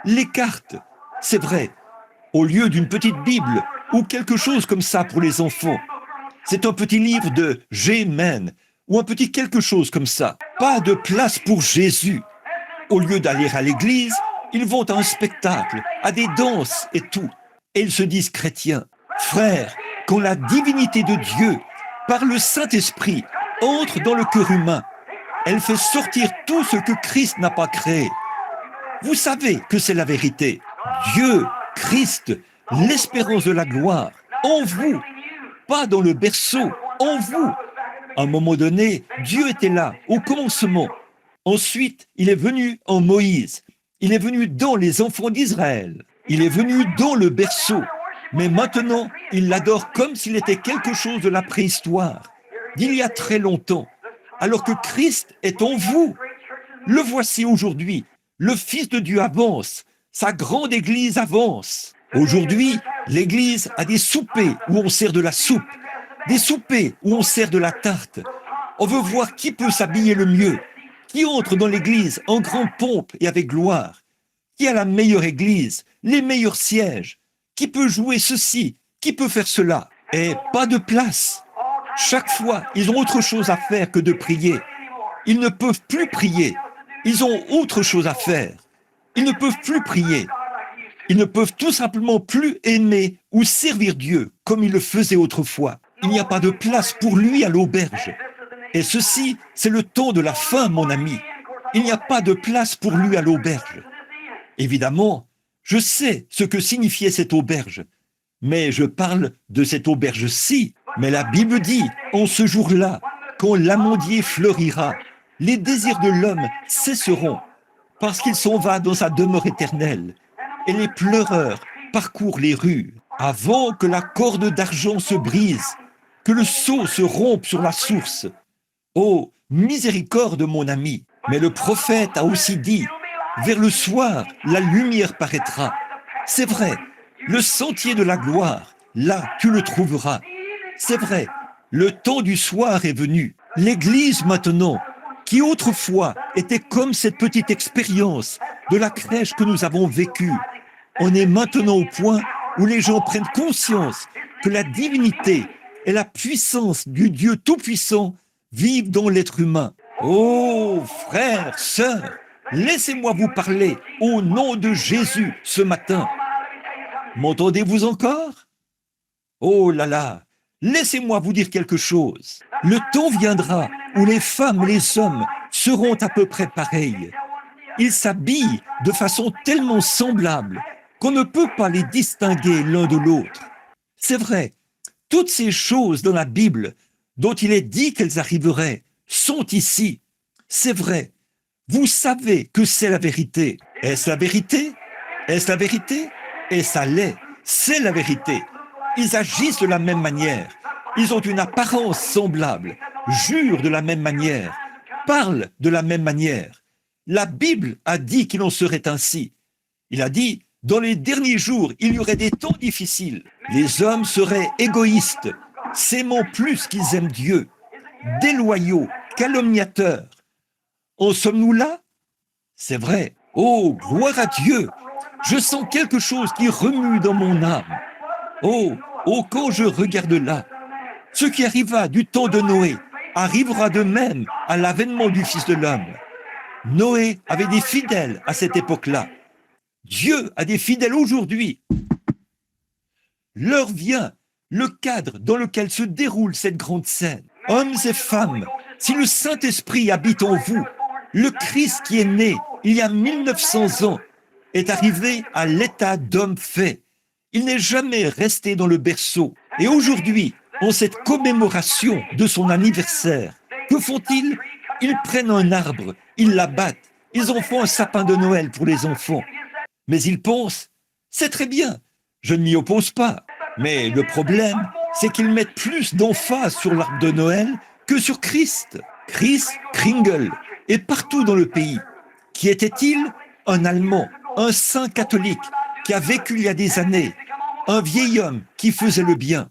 Les cartes, c'est vrai. Au lieu d'une petite Bible ou quelque chose comme ça pour les enfants. C'est un petit livre de G-Men ou un petit quelque chose comme ça. Pas de place pour Jésus. Au lieu d'aller à l'église, ils vont à un spectacle, à des danses et tout. Et ils se disent chrétiens. Frères, quand la divinité de Dieu, par le Saint-Esprit, entre dans le cœur humain, elle fait sortir tout ce que Christ n'a pas créé. Vous savez que c'est la vérité. Dieu, Christ, l'espérance de la gloire, en vous, pas dans le berceau, en vous. À un moment donné, Dieu était là, au commencement. Ensuite, il est venu en Moïse. Il est venu dans les enfants d'Israël. Il est venu dans le berceau. Mais maintenant, il l'adore comme s'il était quelque chose de la préhistoire, d'il y a très longtemps, alors que Christ est en vous. Le voici aujourd'hui. Le Fils de Dieu avance. Sa grande Église avance. Aujourd'hui, l'Église a des soupers où on sert de la soupe, des soupers où on sert de la tarte. On veut voir qui peut s'habiller le mieux, qui entre dans l'Église en grande pompe et avec gloire, qui a la meilleure Église, les meilleurs sièges, qui peut jouer ceci, qui peut faire cela, et pas de place. Chaque fois, ils ont autre chose à faire que de prier. Ils ne peuvent plus prier. Ils ont autre chose à faire. Ils ne peuvent plus prier. Ils ne peuvent tout simplement plus aimer ou servir Dieu comme ils le faisaient autrefois. Il n'y a pas de place pour lui à l'auberge. Et ceci, c'est le temps de la fin, mon ami. Il n'y a pas de place pour lui à l'auberge. Évidemment, je sais ce que signifiait cette auberge, mais je parle de cette auberge-ci. Mais la Bible dit, en ce jour-là, quand l'amandier fleurira, les désirs de l'homme cesseront, parce qu'il s'en va dans sa demeure éternelle, et les pleureurs parcourent les rues, avant que la corde d'argent se brise, que le seau se rompe sur la source. Oh, miséricorde, mon ami! Mais le prophète a aussi dit, vers le soir, la lumière paraîtra. C'est vrai, le sentier de la gloire, là, tu le trouveras. C'est vrai, le temps du soir est venu. L'Église maintenant, qui autrefois était comme cette petite expérience de la crèche que nous avons vécue, on est maintenant au point où les gens prennent conscience que la divinité et la puissance du Dieu Tout-Puissant vivent dans l'être humain. Oh, frères, sœurs, laissez-moi vous parler au nom de Jésus ce matin. M'entendez-vous encore? Oh là là, laissez-moi vous dire quelque chose. Le temps viendra où les femmes et les hommes seront à peu près pareils. Ils s'habillent de façon tellement semblable qu'on ne peut pas les distinguer l'un de l'autre. C'est vrai, toutes ces choses dans la Bible dont il est dit qu'elles arriveraient sont ici. C'est vrai. Vous savez que c'est la vérité. Est-ce la vérité? Est-ce la vérité? Et ça l'est. C'est la vérité. Ils agissent de la même manière. Ils ont une apparence semblable, jurent de la même manière, parlent de la même manière. La Bible a dit qu'il en serait ainsi. Il a dit, dans les derniers jours, il y aurait des temps difficiles. Les hommes seraient égoïstes, s'aimant plus qu'ils aiment Dieu, déloyaux, calomniateurs. En sommes-nous là? C'est vrai. Oh, gloire à Dieu! Je sens quelque chose qui remue dans mon âme. Oh, oh, quand je regarde là, ce qui arriva du temps de Noé arrivera de même à l'avènement du Fils de l'homme. Noé avait des fidèles à cette époque-là. Dieu a des fidèles aujourd'hui. L'heure vient, le cadre dans lequel se déroule cette grande scène. Hommes et femmes, si le Saint-Esprit habite en vous, le Christ qui est né il y a 1900 ans est arrivé à l'état d'homme fait. Il n'est jamais resté dans le berceau. Et aujourd'hui, en cette commémoration de son anniversaire, que font-ils? Ils prennent un arbre, ils l'abattent, ils en font un sapin de Noël pour les enfants. Mais ils pensent, c'est très bien, je ne m'y oppose pas. Mais le problème, c'est qu'ils mettent plus d'emphase sur l'arbre de Noël que sur Christ. Christ Kringle est partout dans le pays. Qui était-il? Un Allemand, un saint catholique qui a vécu il y a des années, un vieil homme qui faisait le bien.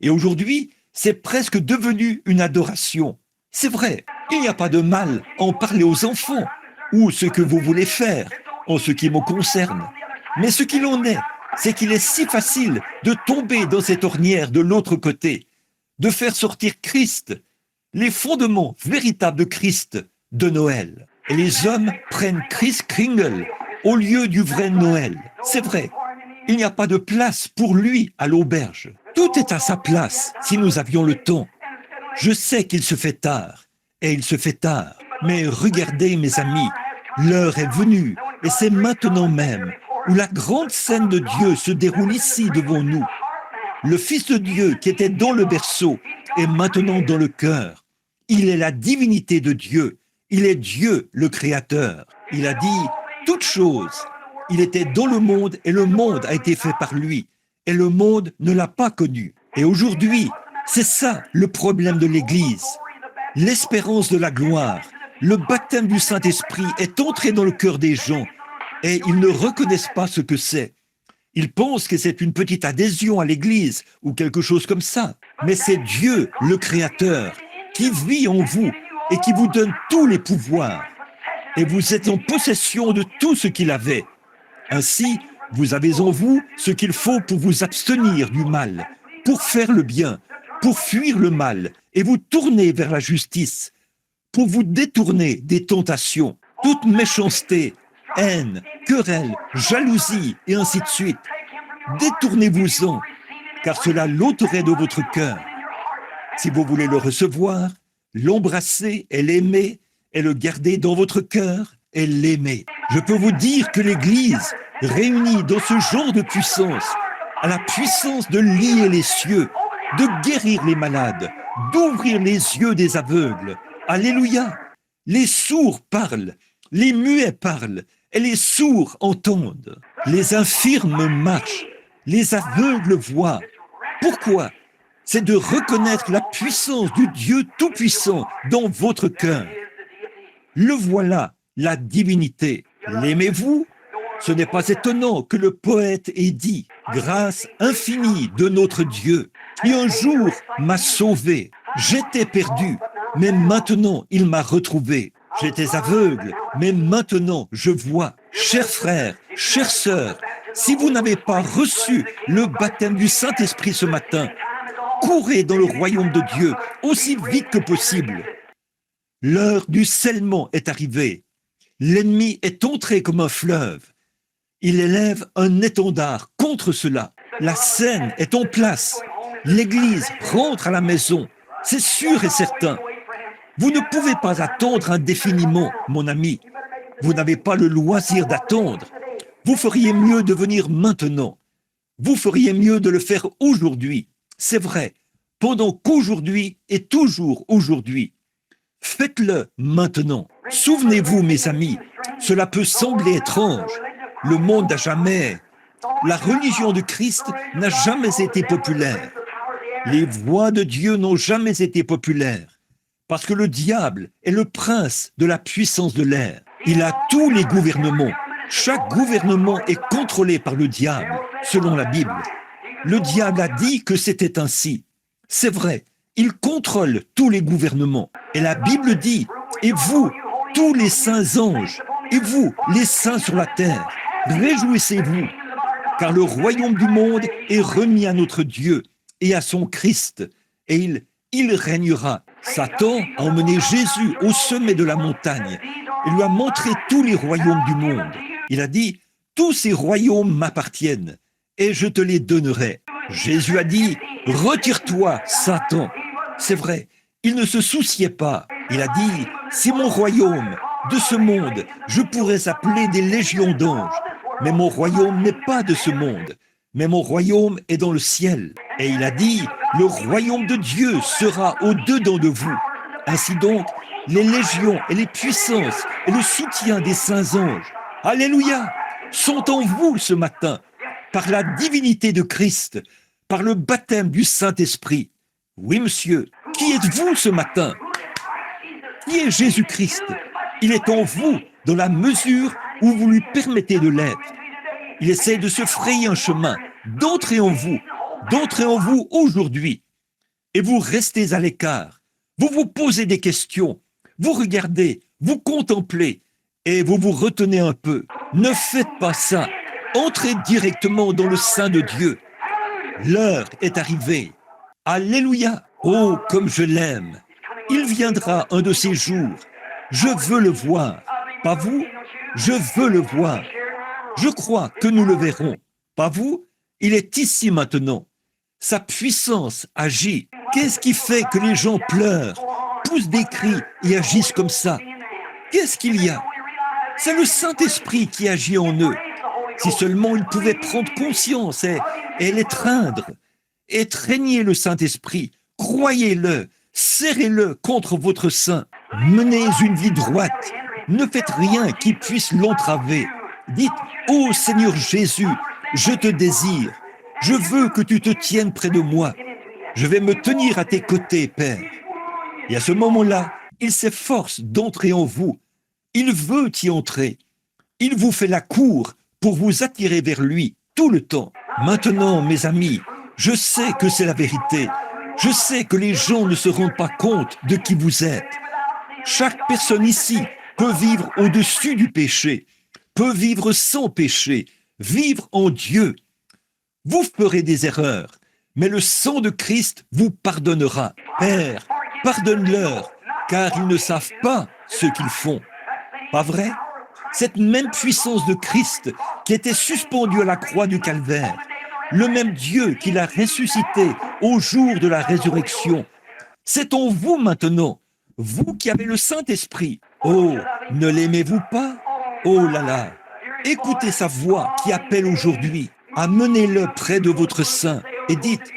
Et aujourd'hui, c'est presque devenu une adoration. C'est vrai, il n'y a pas de mal à en parler aux enfants, ou ce que vous voulez faire, en ce qui me concerne. Mais ce qu'il en est, c'est qu'il est si facile de tomber dans cette ornière de l'autre côté, de faire sortir Christ, les fondements véritables de Christ, de Noël. Et les hommes prennent Christ Kringle au lieu du vrai Noël. C'est vrai, il n'y a pas de place pour lui à l'auberge. Tout est à sa place si nous avions le temps. Je sais qu'il se fait tard, et il se fait tard. Mais regardez, mes amis, l'heure est venue, et c'est maintenant même, où la grande scène de Dieu se déroule ici devant nous. Le Fils de Dieu qui était dans le berceau est maintenant dans le cœur. Il est la divinité de Dieu. Il est Dieu, le Créateur. Il a dit toutes choses. Il était dans le monde et le monde a été fait par lui. Et le monde ne l'a pas connu. Et aujourd'hui, c'est ça le problème de l'Église. L'espérance de la gloire, le baptême du Saint-Esprit est entré dans le cœur des gens et ils ne reconnaissent pas ce que c'est. Ils pensent que c'est une petite adhésion à l'Église ou quelque chose comme ça. Mais c'est Dieu, le Créateur, qui vit en vous et qui vous donne tous les pouvoirs. Et vous êtes en possession de tout ce qu'il avait. Ainsi, vous avez en vous ce qu'il faut pour vous abstenir du mal, pour faire le bien, pour fuir le mal et vous tourner vers la justice, pour vous détourner des tentations, toute méchanceté, haine, querelle, jalousie et ainsi de suite. Détournez-vous-en, car cela l'ôterait de votre cœur. Si vous voulez le recevoir, l'embrasser et l'aimer et le garder dans votre cœur et l'aimer. Je peux vous dire que l'Église, réunie dans ce genre de puissance, a la puissance de lier les cieux, de guérir les malades, d'ouvrir les yeux des aveugles. Alléluia! Les sourds parlent, les muets parlent, et les sourds entendent. Les infirmes marchent, les aveugles voient. Pourquoi? C'est de reconnaître la puissance du Dieu Tout-Puissant dans votre cœur. Le voilà, la divinité. L'aimez-vous? Ce n'est pas étonnant que le poète ait dit « Grâce infinie de notre Dieu, qui un jour m'a sauvé. J'étais perdu, mais maintenant il m'a retrouvé. J'étais aveugle, mais maintenant je vois. Chers frères, chères sœurs, si vous n'avez pas reçu le baptême du Saint-Esprit ce matin, courez dans le royaume de Dieu aussi vite que possible. L'heure du scellement est arrivée. L'ennemi est entré comme un fleuve. Il élève un étendard contre cela. La scène est en place. L'Église rentre à la maison. C'est sûr et certain. Vous ne pouvez pas attendre indéfiniment, mon ami. Vous n'avez pas le loisir d'attendre. Vous feriez mieux de venir maintenant. Vous feriez mieux de le faire aujourd'hui. C'est vrai, pendant qu'aujourd'hui est toujours aujourd'hui. Faites-le maintenant. Souvenez-vous, mes amis, cela peut sembler étrange. Le monde n'a jamais... La religion de Christ n'a jamais été populaire. Les voix de Dieu n'ont jamais été populaires. Parce que le diable est le prince de la puissance de l'air. Il a tous les gouvernements. Chaque gouvernement est contrôlé par le diable, selon la Bible. Le diable a dit que c'était ainsi. C'est vrai, il contrôle tous les gouvernements. Et la Bible dit, et vous, tous les saints anges, et vous, les saints sur la terre, Réjouissez-vous, car le royaume du monde est remis à notre Dieu et à son Christ, et il régnera. Satan a emmené Jésus au sommet de la montagne et lui a montré tous les royaumes du monde. Il a dit, tous ces royaumes m'appartiennent et je te les donnerai. Jésus a dit, retire-toi, Satan. C'est vrai, il ne se souciait pas. Il a dit, si mon royaume de ce monde, je pourrais appeler des légions d'anges, mais mon royaume n'est pas de ce monde, mais mon royaume est dans le ciel. Et il a dit, le royaume de Dieu sera au-dedans de vous. Ainsi donc, les légions et les puissances et le soutien des saints anges, alléluia, sont en vous ce matin, par la divinité de Christ, par le baptême du Saint-Esprit. Oui, monsieur, qui êtes-vous ce matin? Qui est Jésus-Christ? Il est en vous dans la mesure où vous lui permettez de l'être. Il essaie de se frayer un chemin, d'entrer en vous aujourd'hui. Et vous restez à l'écart. Vous vous posez des questions. Vous regardez, vous contemplez et vous vous retenez un peu. Ne faites pas ça. Entrez directement dans le sein de Dieu. L'heure est arrivée. Alléluia. Oh, comme je l'aime. Il viendra un de ces jours. Je veux le voir. Pas vous? Je veux le voir. Je crois que nous le verrons. Pas vous? Il est ici maintenant. Sa puissance agit. Qu'est-ce qui fait que les gens pleurent, poussent des cris et agissent comme ça? Qu'est-ce qu'il y a? C'est le Saint-Esprit qui agit en eux. Si seulement ils pouvaient prendre conscience et l'étreindre. Étreignez le Saint-Esprit, croyez-le, serrez-le contre votre sein. Menez une vie droite. Ne faites rien qui puisse l'entraver. Dites, ô Seigneur Jésus, je te désire. Je veux que tu te tiennes près de moi. Je vais me tenir à tes côtés, Père. Et à ce moment-là, il s'efforce d'entrer en vous. Il veut y entrer. Il vous fait la cour pour vous attirer vers lui tout le temps. Maintenant, mes amis, je sais que c'est la vérité. Je sais que les gens ne se rendent pas compte de qui vous êtes. Chaque personne ici peut vivre au-dessus du péché, peut vivre sans péché, vivre en Dieu. Vous ferez des erreurs, mais le sang de Christ vous pardonnera. Père, pardonne-leur, car ils ne savent pas ce qu'ils font. Pas vrai? Cette même puissance de Christ qui était suspendue à la croix du Calvaire, le même Dieu qui l'a ressuscité au jour de la résurrection, c'est en vous maintenant, vous qui avez le Saint-Esprit. Oh, ne l'aimez-vous pas? Oh là là, écoutez sa voix qui appelle aujourd'hui. Amenez-le près de votre sein et dites,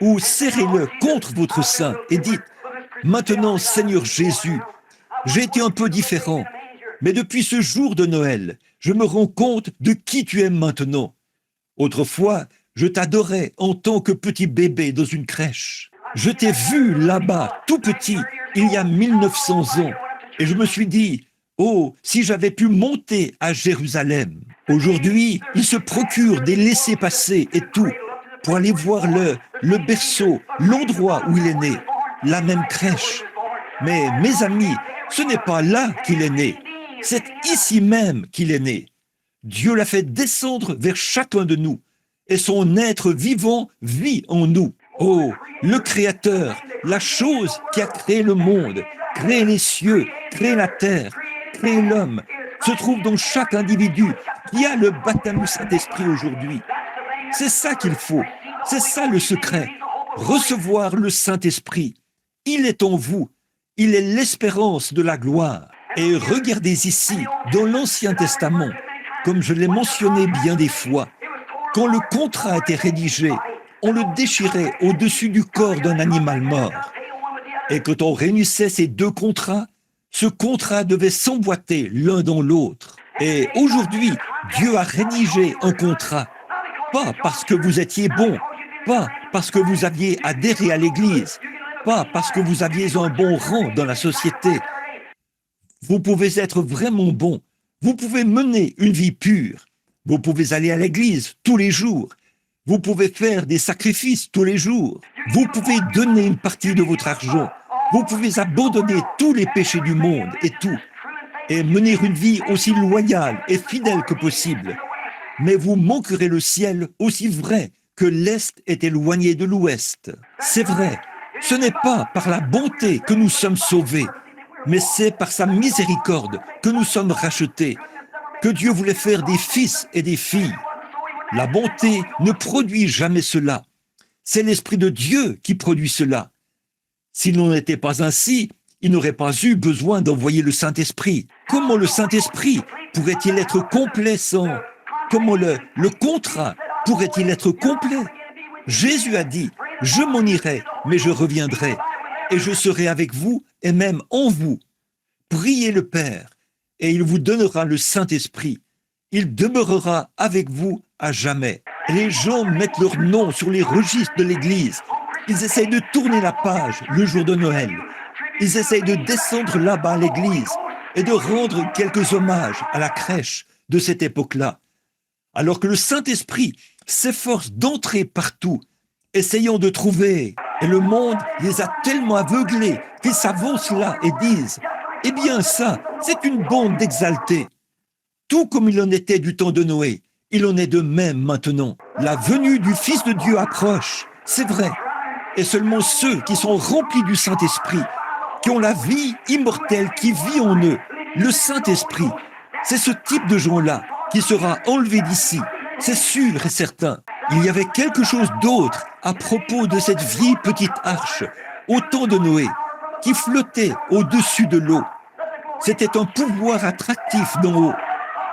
ou serrez-le contre votre sein et dites, maintenant Seigneur Jésus, j'ai été un peu différent, mais depuis ce jour de Noël, je me rends compte de qui tu es maintenant. Autrefois, je t'adorais en tant que petit bébé dans une crèche. Je t'ai vu là-bas, tout petit, il y a 1900 ans, et je me suis dit, oh, si j'avais pu monter à Jérusalem. Aujourd'hui, il se procure des laissez-passer et tout pour aller voir le berceau, l'endroit où il est né, la même crèche. Mais mes amis, ce n'est pas là qu'il est né, c'est ici même qu'il est né. Dieu l'a fait descendre vers chacun de nous et son être vivant vit en nous. Oh, le Créateur, la chose qui a créé le monde, créé les cieux, créé la terre, créé l'homme, se trouve dans chaque individu qui a le baptême du Saint-Esprit aujourd'hui. C'est ça qu'il faut, c'est ça le secret, recevoir le Saint-Esprit. Il est en vous, il est l'espérance de la gloire. Et regardez ici, dans l'Ancien Testament, comme je l'ai mentionné bien des fois, quand le contrat était rédigé, on le déchirait au-dessus du corps d'un animal mort. Et quand on réunissait ces deux contrats, ce contrat devait s'emboîter l'un dans l'autre. Et aujourd'hui, Dieu a rédigé un contrat, pas parce que vous étiez bon, pas parce que vous aviez adhéré à l'Église, pas parce que vous aviez un bon rang dans la société. Vous pouvez être vraiment bon, vous pouvez mener une vie pure, vous pouvez aller à l'Église tous les jours, vous pouvez faire des sacrifices tous les jours, vous pouvez donner une partie de votre argent, vous pouvez abandonner tous les péchés du monde et tout, et mener une vie aussi loyale et fidèle que possible. mais vous manquerez le ciel aussi vrai que l'Est est éloigné de l'Ouest. C'est vrai, ce n'est pas par la bonté que nous sommes sauvés, mais c'est par sa miséricorde que nous sommes rachetés, que Dieu voulait faire des fils et des filles. La bonté ne produit jamais cela. C'est l'Esprit de Dieu qui produit cela. S'il n'en était pas ainsi, il n'aurait pas eu besoin d'envoyer le Saint-Esprit. Comment le Saint-Esprit pourrait-il être complet sans... Comment le contrat pourrait-il être complet? Jésus a dit, « Je m'en irai, mais je reviendrai, et je serai avec vous et même en vous. Priez le Père, et il vous donnera le Saint-Esprit. Il demeurera avec vous à jamais. » Les gens mettent leur nom sur les registres de l'Église. Ils essayent de tourner la page le jour de Noël. Ils essayent de descendre là-bas à l'église et de rendre quelques hommages à la crèche de cette époque-là. Alors que le Saint-Esprit s'efforce d'entrer partout, essayant de trouver. Et le monde les a tellement aveuglés qu'ils s'avancent là et disent « Eh bien ça, c'est une bande d'exaltés. » Tout comme il en était du temps de Noé, il en est de même maintenant. La venue du Fils de Dieu approche, c'est vrai. Et seulement ceux qui sont remplis du Saint-Esprit, qui ont la vie immortelle qui vit en eux, le Saint-Esprit, c'est ce type de gens-là qui sera enlevé d'ici, c'est sûr et certain. Il y avait quelque chose d'autre à propos de cette vieille petite arche, au temps de Noé, qui flottait au-dessus de l'eau. C'était un pouvoir attractif d'en haut.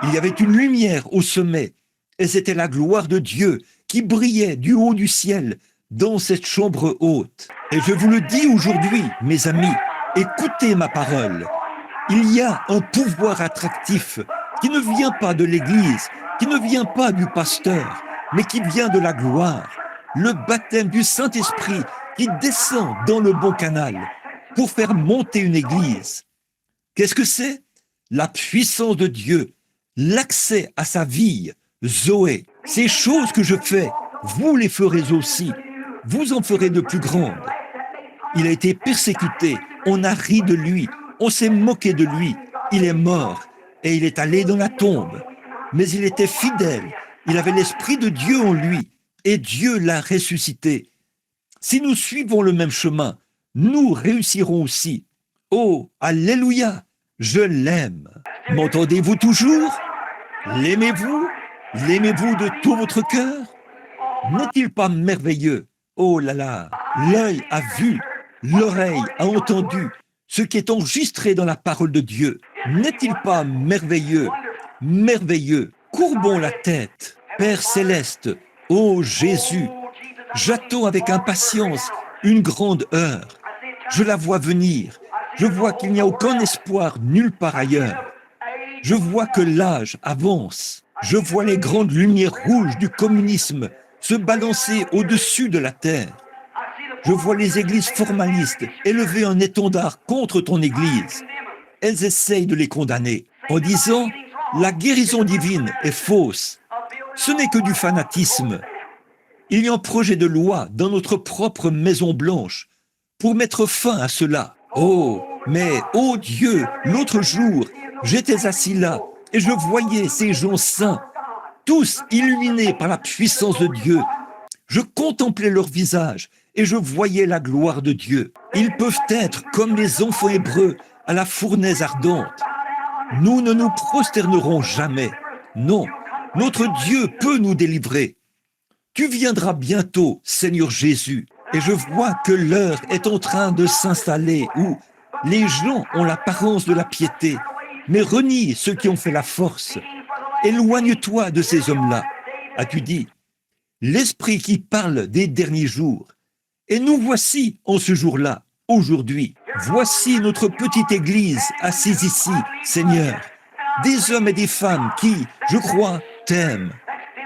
Il y avait une lumière au sommet, et c'était la gloire de Dieu qui brillait du haut du ciel dans cette chambre haute. Et je vous le dis aujourd'hui, mes amis, écoutez ma parole. Il y a un pouvoir attractif qui ne vient pas de l'Église, qui ne vient pas du pasteur, mais qui vient de la gloire, le baptême du Saint-Esprit qui descend dans le bon canal pour faire monter une Église. Qu'est-ce que c'est? La puissance de Dieu, l'accès à sa vie, Zoé. Ces choses que je fais, vous les ferez aussi. Vous en ferez de plus grandes. Il a été persécuté, on a ri de lui, on s'est moqué de lui. Il est mort et il est allé dans la tombe. Mais il était fidèle, il avait l'Esprit de Dieu en lui et Dieu l'a ressuscité. Si nous suivons le même chemin, nous réussirons aussi. Oh, alléluia, je l'aime. M'entendez-vous toujours? L'aimez-vous? L'aimez-vous de tout votre cœur? N'est-il pas merveilleux? Oh là là, l'œil a vu, l'oreille a entendu ce qui est enregistré dans la parole de Dieu. N'est-il pas merveilleux? Merveilleux. Courbons la tête. Père céleste, ô Jésus, j'attends avec impatience une grande heure. Je la vois venir. Je vois qu'il n'y a aucun espoir nulle part ailleurs. Je vois que l'âge avance. Je vois les grandes lumières rouges du communisme se balancer au-dessus de la terre. Je vois les églises formalistes élever un étendard contre ton église. Elles essayent de les condamner en disant « la guérison divine est fausse ». Ce n'est que du fanatisme. Il y a un projet de loi dans notre propre Maison Blanche pour mettre fin à cela. Oh, mais, oh Dieu, l'autre jour, j'étais assis là et je voyais ces gens saints, tous illuminés par la puissance de Dieu. Je contemplais leur visage et je voyais la gloire de Dieu. Ils peuvent être comme les enfants hébreux à la fournaise ardente. Nous ne nous prosternerons jamais. Non, notre Dieu peut nous délivrer. Tu viendras bientôt, Seigneur Jésus, et je vois que l'heure est en train de s'installer où les gens ont l'apparence de la piété, mais renient ceux qui ont fait la force. Éloigne-toi de ces hommes-là, as-tu dit. L'Esprit qui parle des derniers jours. Et nous voici en ce jour-là, aujourd'hui. Voici notre petite église assise ici, Seigneur. Des hommes et des femmes qui, je crois, t'aiment.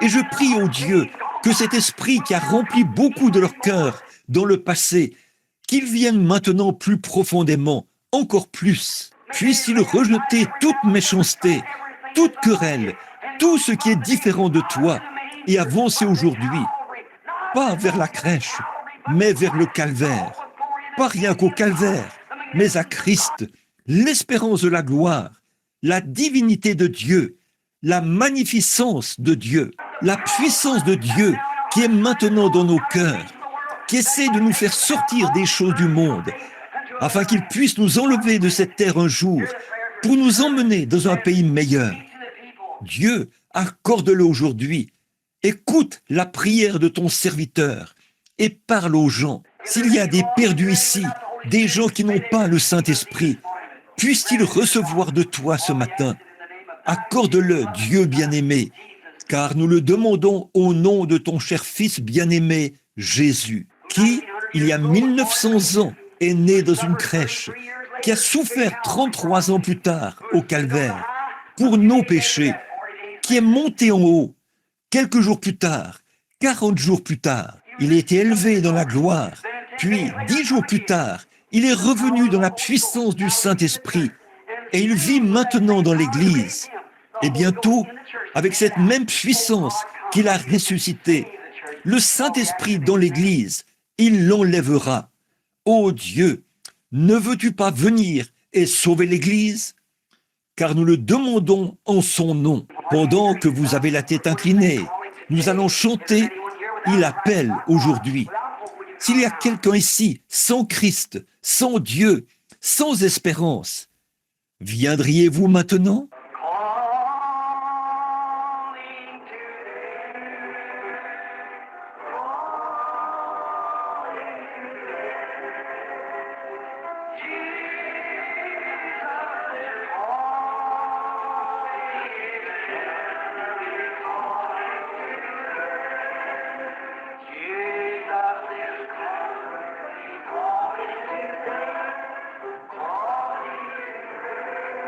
Et je prie au Dieu que cet esprit qui a rempli beaucoup de leur cœur dans le passé, qu'il vienne maintenant plus profondément, encore plus. Puisse-t-il rejeter toute méchanceté, toute querelle, tout ce qui est différent de toi et avancer aujourd'hui, pas vers la crèche, mais vers le calvaire. Pas rien qu'au calvaire, mais à Christ, l'espérance de la gloire, la divinité de Dieu, la magnificence de Dieu, la puissance de Dieu qui est maintenant dans nos cœurs, qui essaie de nous faire sortir des choses du monde, afin qu'il puisse nous enlever de cette terre un jour, pour nous emmener dans un pays meilleur. Dieu, accorde-le aujourd'hui. Écoute la prière de ton serviteur et parle aux gens. S'il y a des perdus ici, des gens qui n'ont pas le Saint-Esprit, puissent-ils recevoir de toi ce matin? Accorde-le, Dieu bien-aimé, car nous le demandons au nom de ton cher Fils bien-aimé, Jésus, qui, il y a 1900 ans, est né dans une crèche, qui a souffert 33 ans plus tard au calvaire pour nos péchés, qui est monté en haut quelques jours plus tard, 40 jours plus tard. Il a été élevé dans la gloire, puis 10 jours plus tard, il est revenu dans la puissance du Saint-Esprit et il vit maintenant dans l'Église. Et bientôt, avec cette même puissance qu'il a ressuscité, le Saint-Esprit dans l'Église, il l'enlèvera. Ô Dieu, ne veux-tu pas venir et sauver l'Église? Car nous le demandons en son nom. Pendant que vous avez la tête inclinée, nous allons chanter « Il appelle aujourd'hui ». S'il y a quelqu'un ici sans Christ, sans Dieu, sans espérance, viendriez-vous maintenant?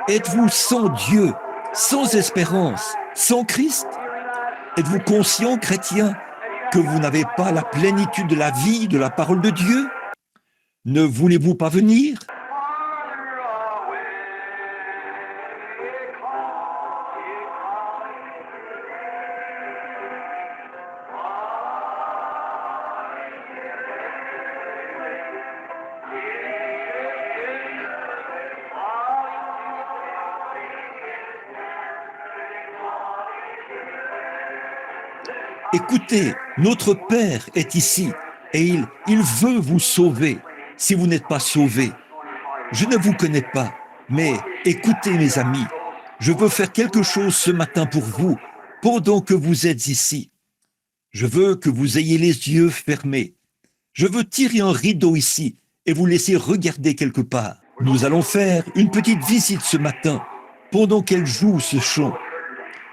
Êtes-vous sans Dieu, sans espérance, sans Christ? Êtes-vous conscient, chrétien, que vous n'avez pas la plénitude de la vie, de la parole de Dieu? Ne voulez-vous pas venir? Écoutez, notre Père est ici et il veut vous sauver si vous n'êtes pas sauvés. Je ne vous connais pas, mais écoutez mes amis, je veux faire quelque chose ce matin pour vous pendant que vous êtes ici. Je veux que vous ayez les yeux fermés. Je veux tirer un rideau ici et vous laisser regarder quelque part. Nous allons faire une petite visite ce matin pendant qu'elle joue ce chant.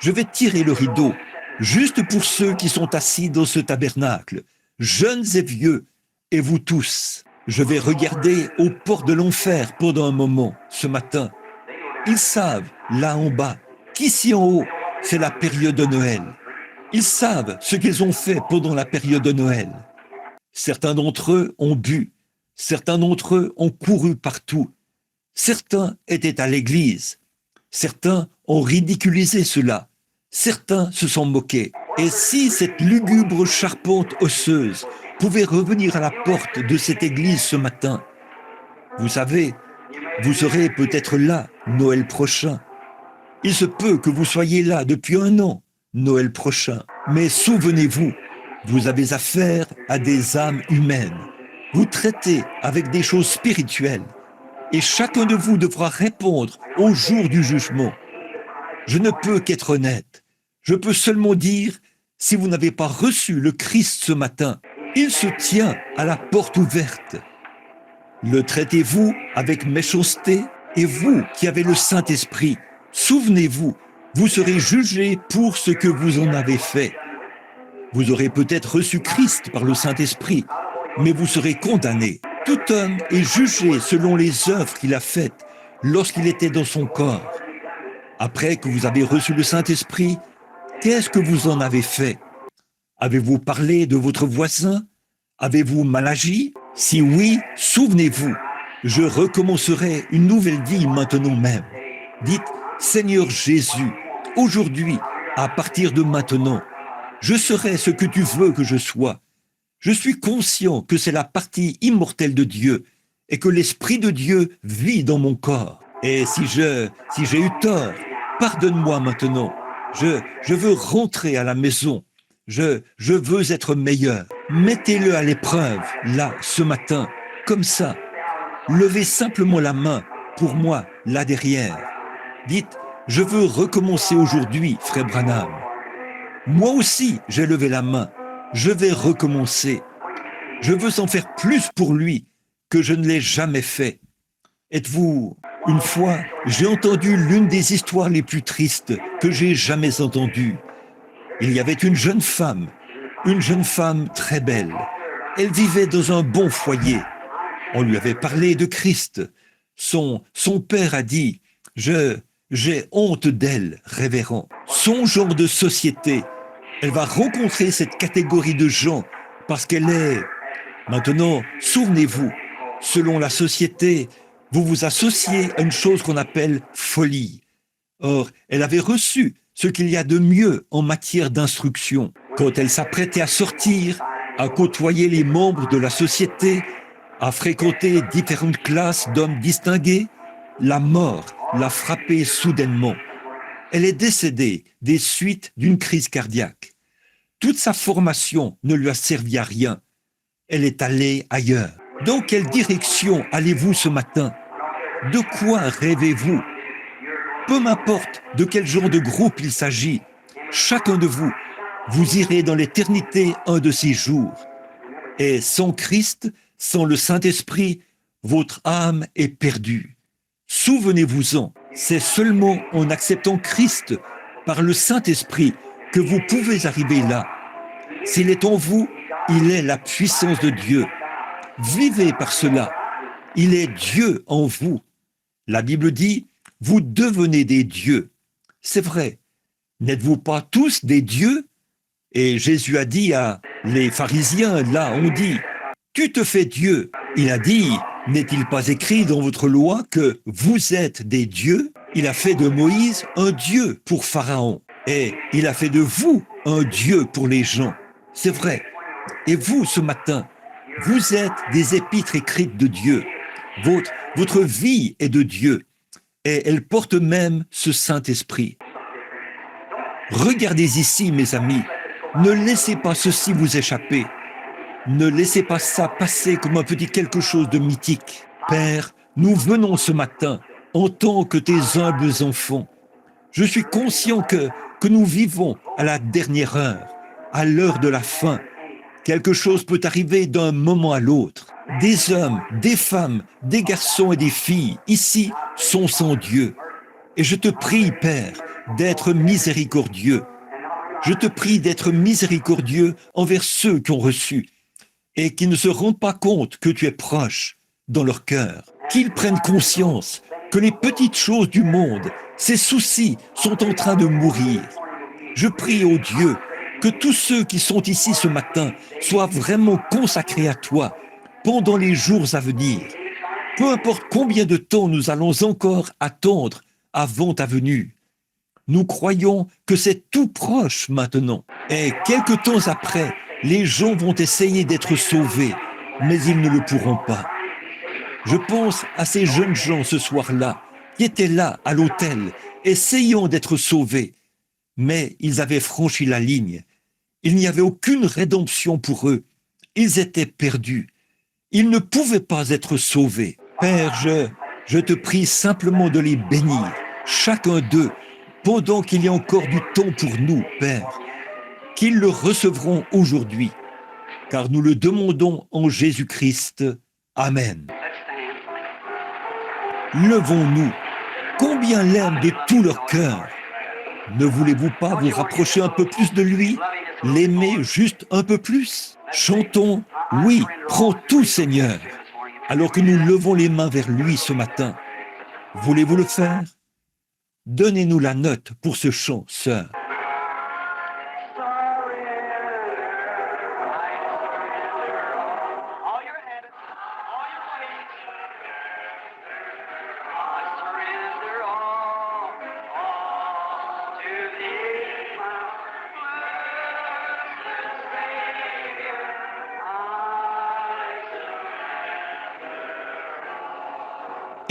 Je vais tirer le rideau juste pour ceux qui sont assis dans ce tabernacle, jeunes et vieux, et vous tous. Je vais regarder aux portes de l'enfer pendant un moment, ce matin. Ils savent, là en bas, qu'ici en haut, c'est la période de Noël. Ils savent ce qu'ils ont fait pendant la période de Noël. Certains d'entre eux ont bu, certains d'entre eux ont couru partout. Certains étaient à l'église, certains ont ridiculisé cela. Certains se sont moqués. Et si cette lugubre charpente osseuse pouvait revenir à la porte de cette église ce matin, vous savez, vous serez peut-être là Noël prochain. Il se peut que vous soyez là depuis 1 an, Noël prochain. Mais souvenez-vous, vous avez affaire à des âmes humaines. Vous traitez avec des choses spirituelles. Et chacun de vous devra répondre au jour du jugement. Je ne peux qu'être honnête. Je peux seulement dire, si vous n'avez pas reçu le Christ ce matin, il se tient à la porte ouverte. Le traitez-vous avec méchanceté? Et vous qui avez le Saint-Esprit, souvenez-vous, vous serez jugés pour ce que vous en avez fait. Vous aurez peut-être reçu Christ par le Saint-Esprit, mais vous serez condamnés. Tout homme est jugé selon les œuvres qu'il a faites lorsqu'il était dans son corps. Après que vous avez reçu le Saint-Esprit, qu'est-ce que vous en avez fait? Avez-vous parlé de votre voisin? Avez-vous mal agi? Si oui, souvenez-vous, je recommencerai une nouvelle vie maintenant même. Dites, Seigneur Jésus, aujourd'hui, à partir de maintenant, je serai ce que tu veux que je sois. Je suis conscient que c'est la partie immortelle de Dieu et que l'Esprit de Dieu vit dans mon corps. Et si j'ai eu tort, pardonne-moi maintenant. Je veux rentrer à la maison. Je veux être meilleur. Mettez-le à l'épreuve, là, ce matin, comme ça. Levez simplement la main, pour moi, là derrière. Dites, je veux recommencer aujourd'hui, frère Branham. Moi aussi, j'ai levé la main. Je vais recommencer. Je veux en faire plus pour lui que je ne l'ai jamais fait. Êtes-vous... Une fois, j'ai entendu l'une des histoires les plus tristes que j'ai jamais entendues. Il y avait une jeune femme très belle. Elle vivait dans un bon foyer. On lui avait parlé de Christ. Son père a dit, j'ai honte d'elle, révérend. Son genre de société, elle va rencontrer cette catégorie de gens parce qu'elle est... Maintenant, souvenez-vous, selon la société, vous vous associez à une chose qu'on appelle folie. Or, elle avait reçu ce qu'il y a de mieux en matière d'instruction. Quand elle s'apprêtait à sortir, à côtoyer les membres de la société, à fréquenter différentes classes d'hommes distingués, la mort l'a frappée soudainement. Elle est décédée des suites d'une crise cardiaque. Toute sa formation ne lui a servi à rien. Elle est allée ailleurs. Dans quelle direction allez-vous ce matin? De quoi rêvez-vous? Peu m'importe de quel genre de groupe il s'agit, chacun de vous, vous irez dans l'éternité un de ces jours. Et sans Christ, sans le Saint-Esprit, votre âme est perdue. Souvenez-vous-en, c'est seulement en acceptant Christ par le Saint-Esprit que vous pouvez arriver là. S'il est en vous, il est la puissance de Dieu. Vivez par cela. Il est Dieu en vous. La Bible dit, vous devenez des dieux. C'est vrai. N'êtes-vous pas tous des dieux? Et Jésus a dit à les pharisiens, là, on dit, tu te fais Dieu. Il a dit, n'est-il pas écrit dans votre loi que vous êtes des dieux? Il a fait de Moïse un dieu pour Pharaon. Et il a fait de vous un dieu pour les gens. C'est vrai. Et vous, ce matin, vous êtes des épîtres écrites de Dieu. Votre vie est de Dieu. Et elle porte même ce Saint-Esprit. Regardez ici, mes amis. Ne laissez pas ceci vous échapper. Ne laissez pas ça passer comme un petit quelque chose de mythique. Père, nous venons ce matin en tant que tes humbles enfants. Je suis conscient que nous vivons à la dernière heure, à l'heure de la fin. Quelque chose peut arriver d'un moment à l'autre. Des hommes, des femmes, des garçons et des filles, ici, sont sans Dieu. Et je te prie, Père, d'être miséricordieux. Je te prie d'être miséricordieux envers ceux qui ont reçu et qui ne se rendent pas compte que tu es proche dans leur cœur. Qu'ils prennent conscience que les petites choses du monde, ces soucis, sont en train de mourir. Je prie, ô Dieu, que tous ceux qui sont ici ce matin soient vraiment consacrés à toi pendant les jours à venir. Peu importe combien de temps nous allons encore attendre avant ta venue. Nous croyons que c'est tout proche maintenant. Et quelque temps après, les gens vont essayer d'être sauvés, mais ils ne le pourront pas. Je pense à ces jeunes gens ce soir-là, qui étaient là à l'hôtel, essayant d'être sauvés, mais ils avaient franchi la ligne. Il n'y avait aucune rédemption pour eux. Ils étaient perdus. Ils ne pouvaient pas être sauvés. Père, je te prie simplement de les bénir, chacun d'eux, pendant qu'il y a encore du temps pour nous, Père, qu'ils le recevront aujourd'hui, car nous le demandons en Jésus-Christ. Amen. Levons-nous. Combien l'aiment de tout leur cœur. Ne voulez-vous pas vous rapprocher un peu plus de lui, l'aimer juste un peu plus? Chantons, oui, prends tout, Seigneur, alors que nous levons les mains vers lui ce matin. Voulez-vous le faire? Donnez-nous la note pour ce chant, sœur.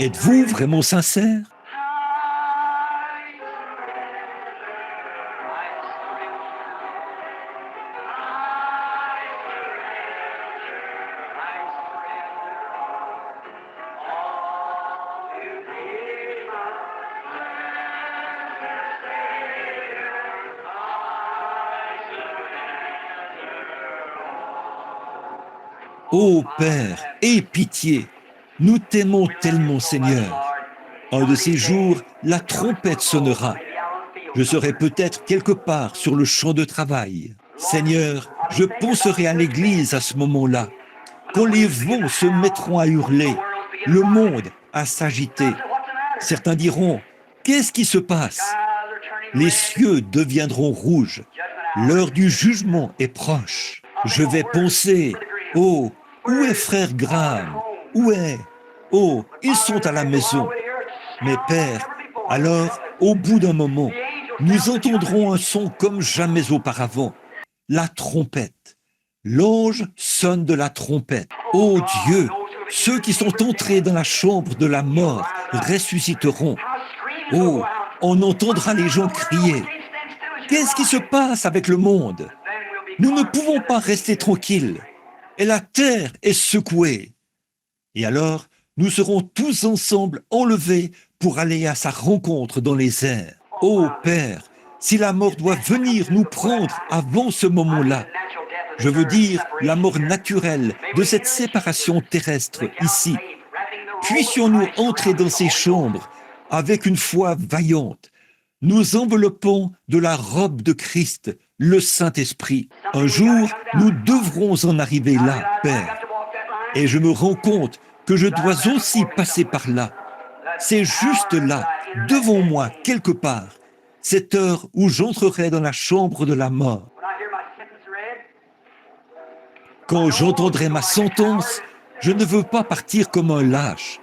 Êtes-vous vraiment sincère? Ô Père, aie pitié, nous t'aimons tellement, Seigneur. Un de ces jours, la trompette sonnera. Je serai peut-être quelque part sur le champ de travail. Seigneur, je penserai à l'église à ce moment-là, quand les vents se mettront à hurler, le monde à s'agiter. Certains diront, qu'est-ce qui se passe? Les cieux deviendront rouges. L'heure du jugement est proche. Je vais penser, oh, où est frère Graham? Où est? Oh, ils sont à la maison. Mais Père, alors, au bout d'un moment, nous entendrons un son comme jamais auparavant. La trompette. L'ange sonne de la trompette. Ô Dieu, ceux qui sont entrés dans la chambre de la mort ressusciteront. Oh, on entendra les gens crier. Qu'est-ce qui se passe avec le monde? Nous ne pouvons pas rester tranquilles. Et la terre est secouée. Et alors, nous serons tous ensemble enlevés pour aller à sa rencontre dans les airs. Ô Père, si la mort doit venir nous prendre avant ce moment-là, je veux dire la mort naturelle de cette séparation terrestre ici, puissions-nous entrer dans ces chambres avec une foi vaillante, nous enveloppons de la robe de Christ, le Saint-Esprit. Un jour, nous devrons en arriver là, Père. Et je me rends compte que je dois aussi passer par là. C'est juste là, devant moi, quelque part, cette heure où j'entrerai dans la chambre de la mort. Quand j'entendrai ma sentence, je ne veux pas partir comme un lâche.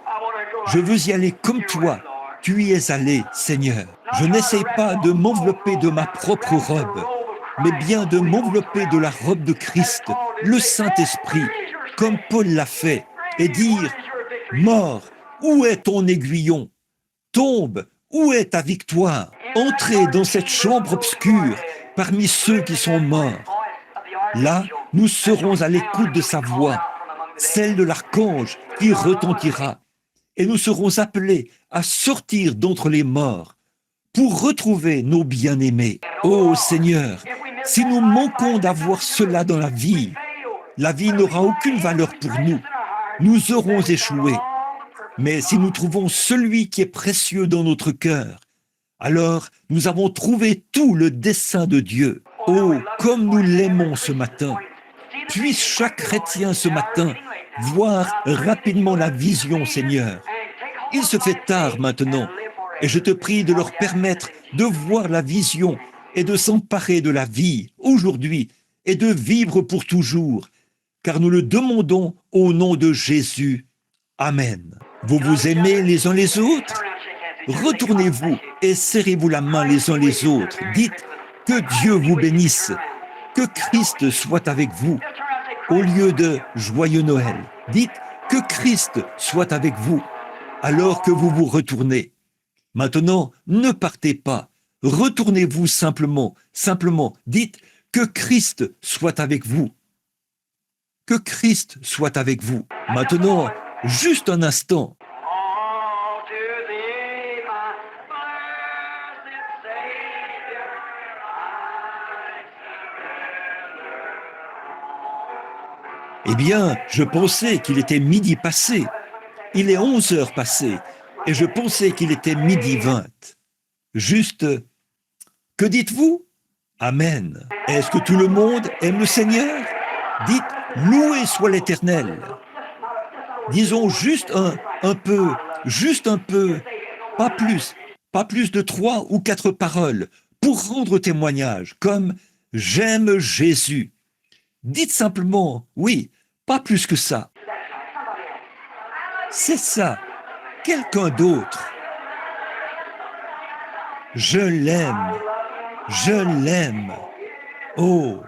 Je veux y aller comme toi. Tu y es allé, Seigneur. Je n'essaye pas de m'envelopper de ma propre robe, mais bien de m'envelopper de la robe de Christ, le Saint-Esprit, comme Paul l'a fait, et dire, mort, où est ton aiguillon? Tombe, où est ta victoire? Entrez dans cette chambre obscure parmi ceux qui sont morts. Là, nous serons à l'écoute de sa voix, celle de l'archange qui retentira, et nous serons appelés à sortir d'entre les morts pour retrouver nos bien-aimés. Ô Seigneur, si nous manquons d'avoir cela dans la vie n'aura aucune valeur pour nous. Nous aurons échoué. Mais si nous trouvons celui qui est précieux dans notre cœur, alors nous avons trouvé tout le dessein de Dieu. Oh, comme nous l'aimons ce matin. Puisse chaque chrétien ce matin voir rapidement la vision, Seigneur. Il se fait tard maintenant, et je te prie de leur permettre de voir la vision et de s'emparer de la vie aujourd'hui et de vivre pour toujours, car nous le demandons au nom de Jésus. Amen. Vous vous aimez les uns les autres? Retournez-vous et serrez-vous la main les uns les autres. Dites que Dieu vous bénisse, que Christ soit avec vous. Au lieu de Joyeux Noël, dites que Christ soit avec vous alors que vous vous retournez. Maintenant, ne partez pas. Retournez-vous simplement. Dites que Christ soit avec vous. Que Christ soit avec vous. Maintenant, juste un instant. Eh bien, je pensais qu'il était midi passé. Il est 11 heures passées et je pensais qu'il était 12h20. Juste, que dites-vous? Amen. Est-ce que tout le monde aime le Seigneur? Dites, loué soit l'Éternel. Disons juste un peu, pas plus de 3 ou 4 paroles pour rendre témoignage, comme j'aime Jésus. Dites simplement, oui, pas plus que ça. C'est ça, quelqu'un d'autre. Je l'aime. Oh,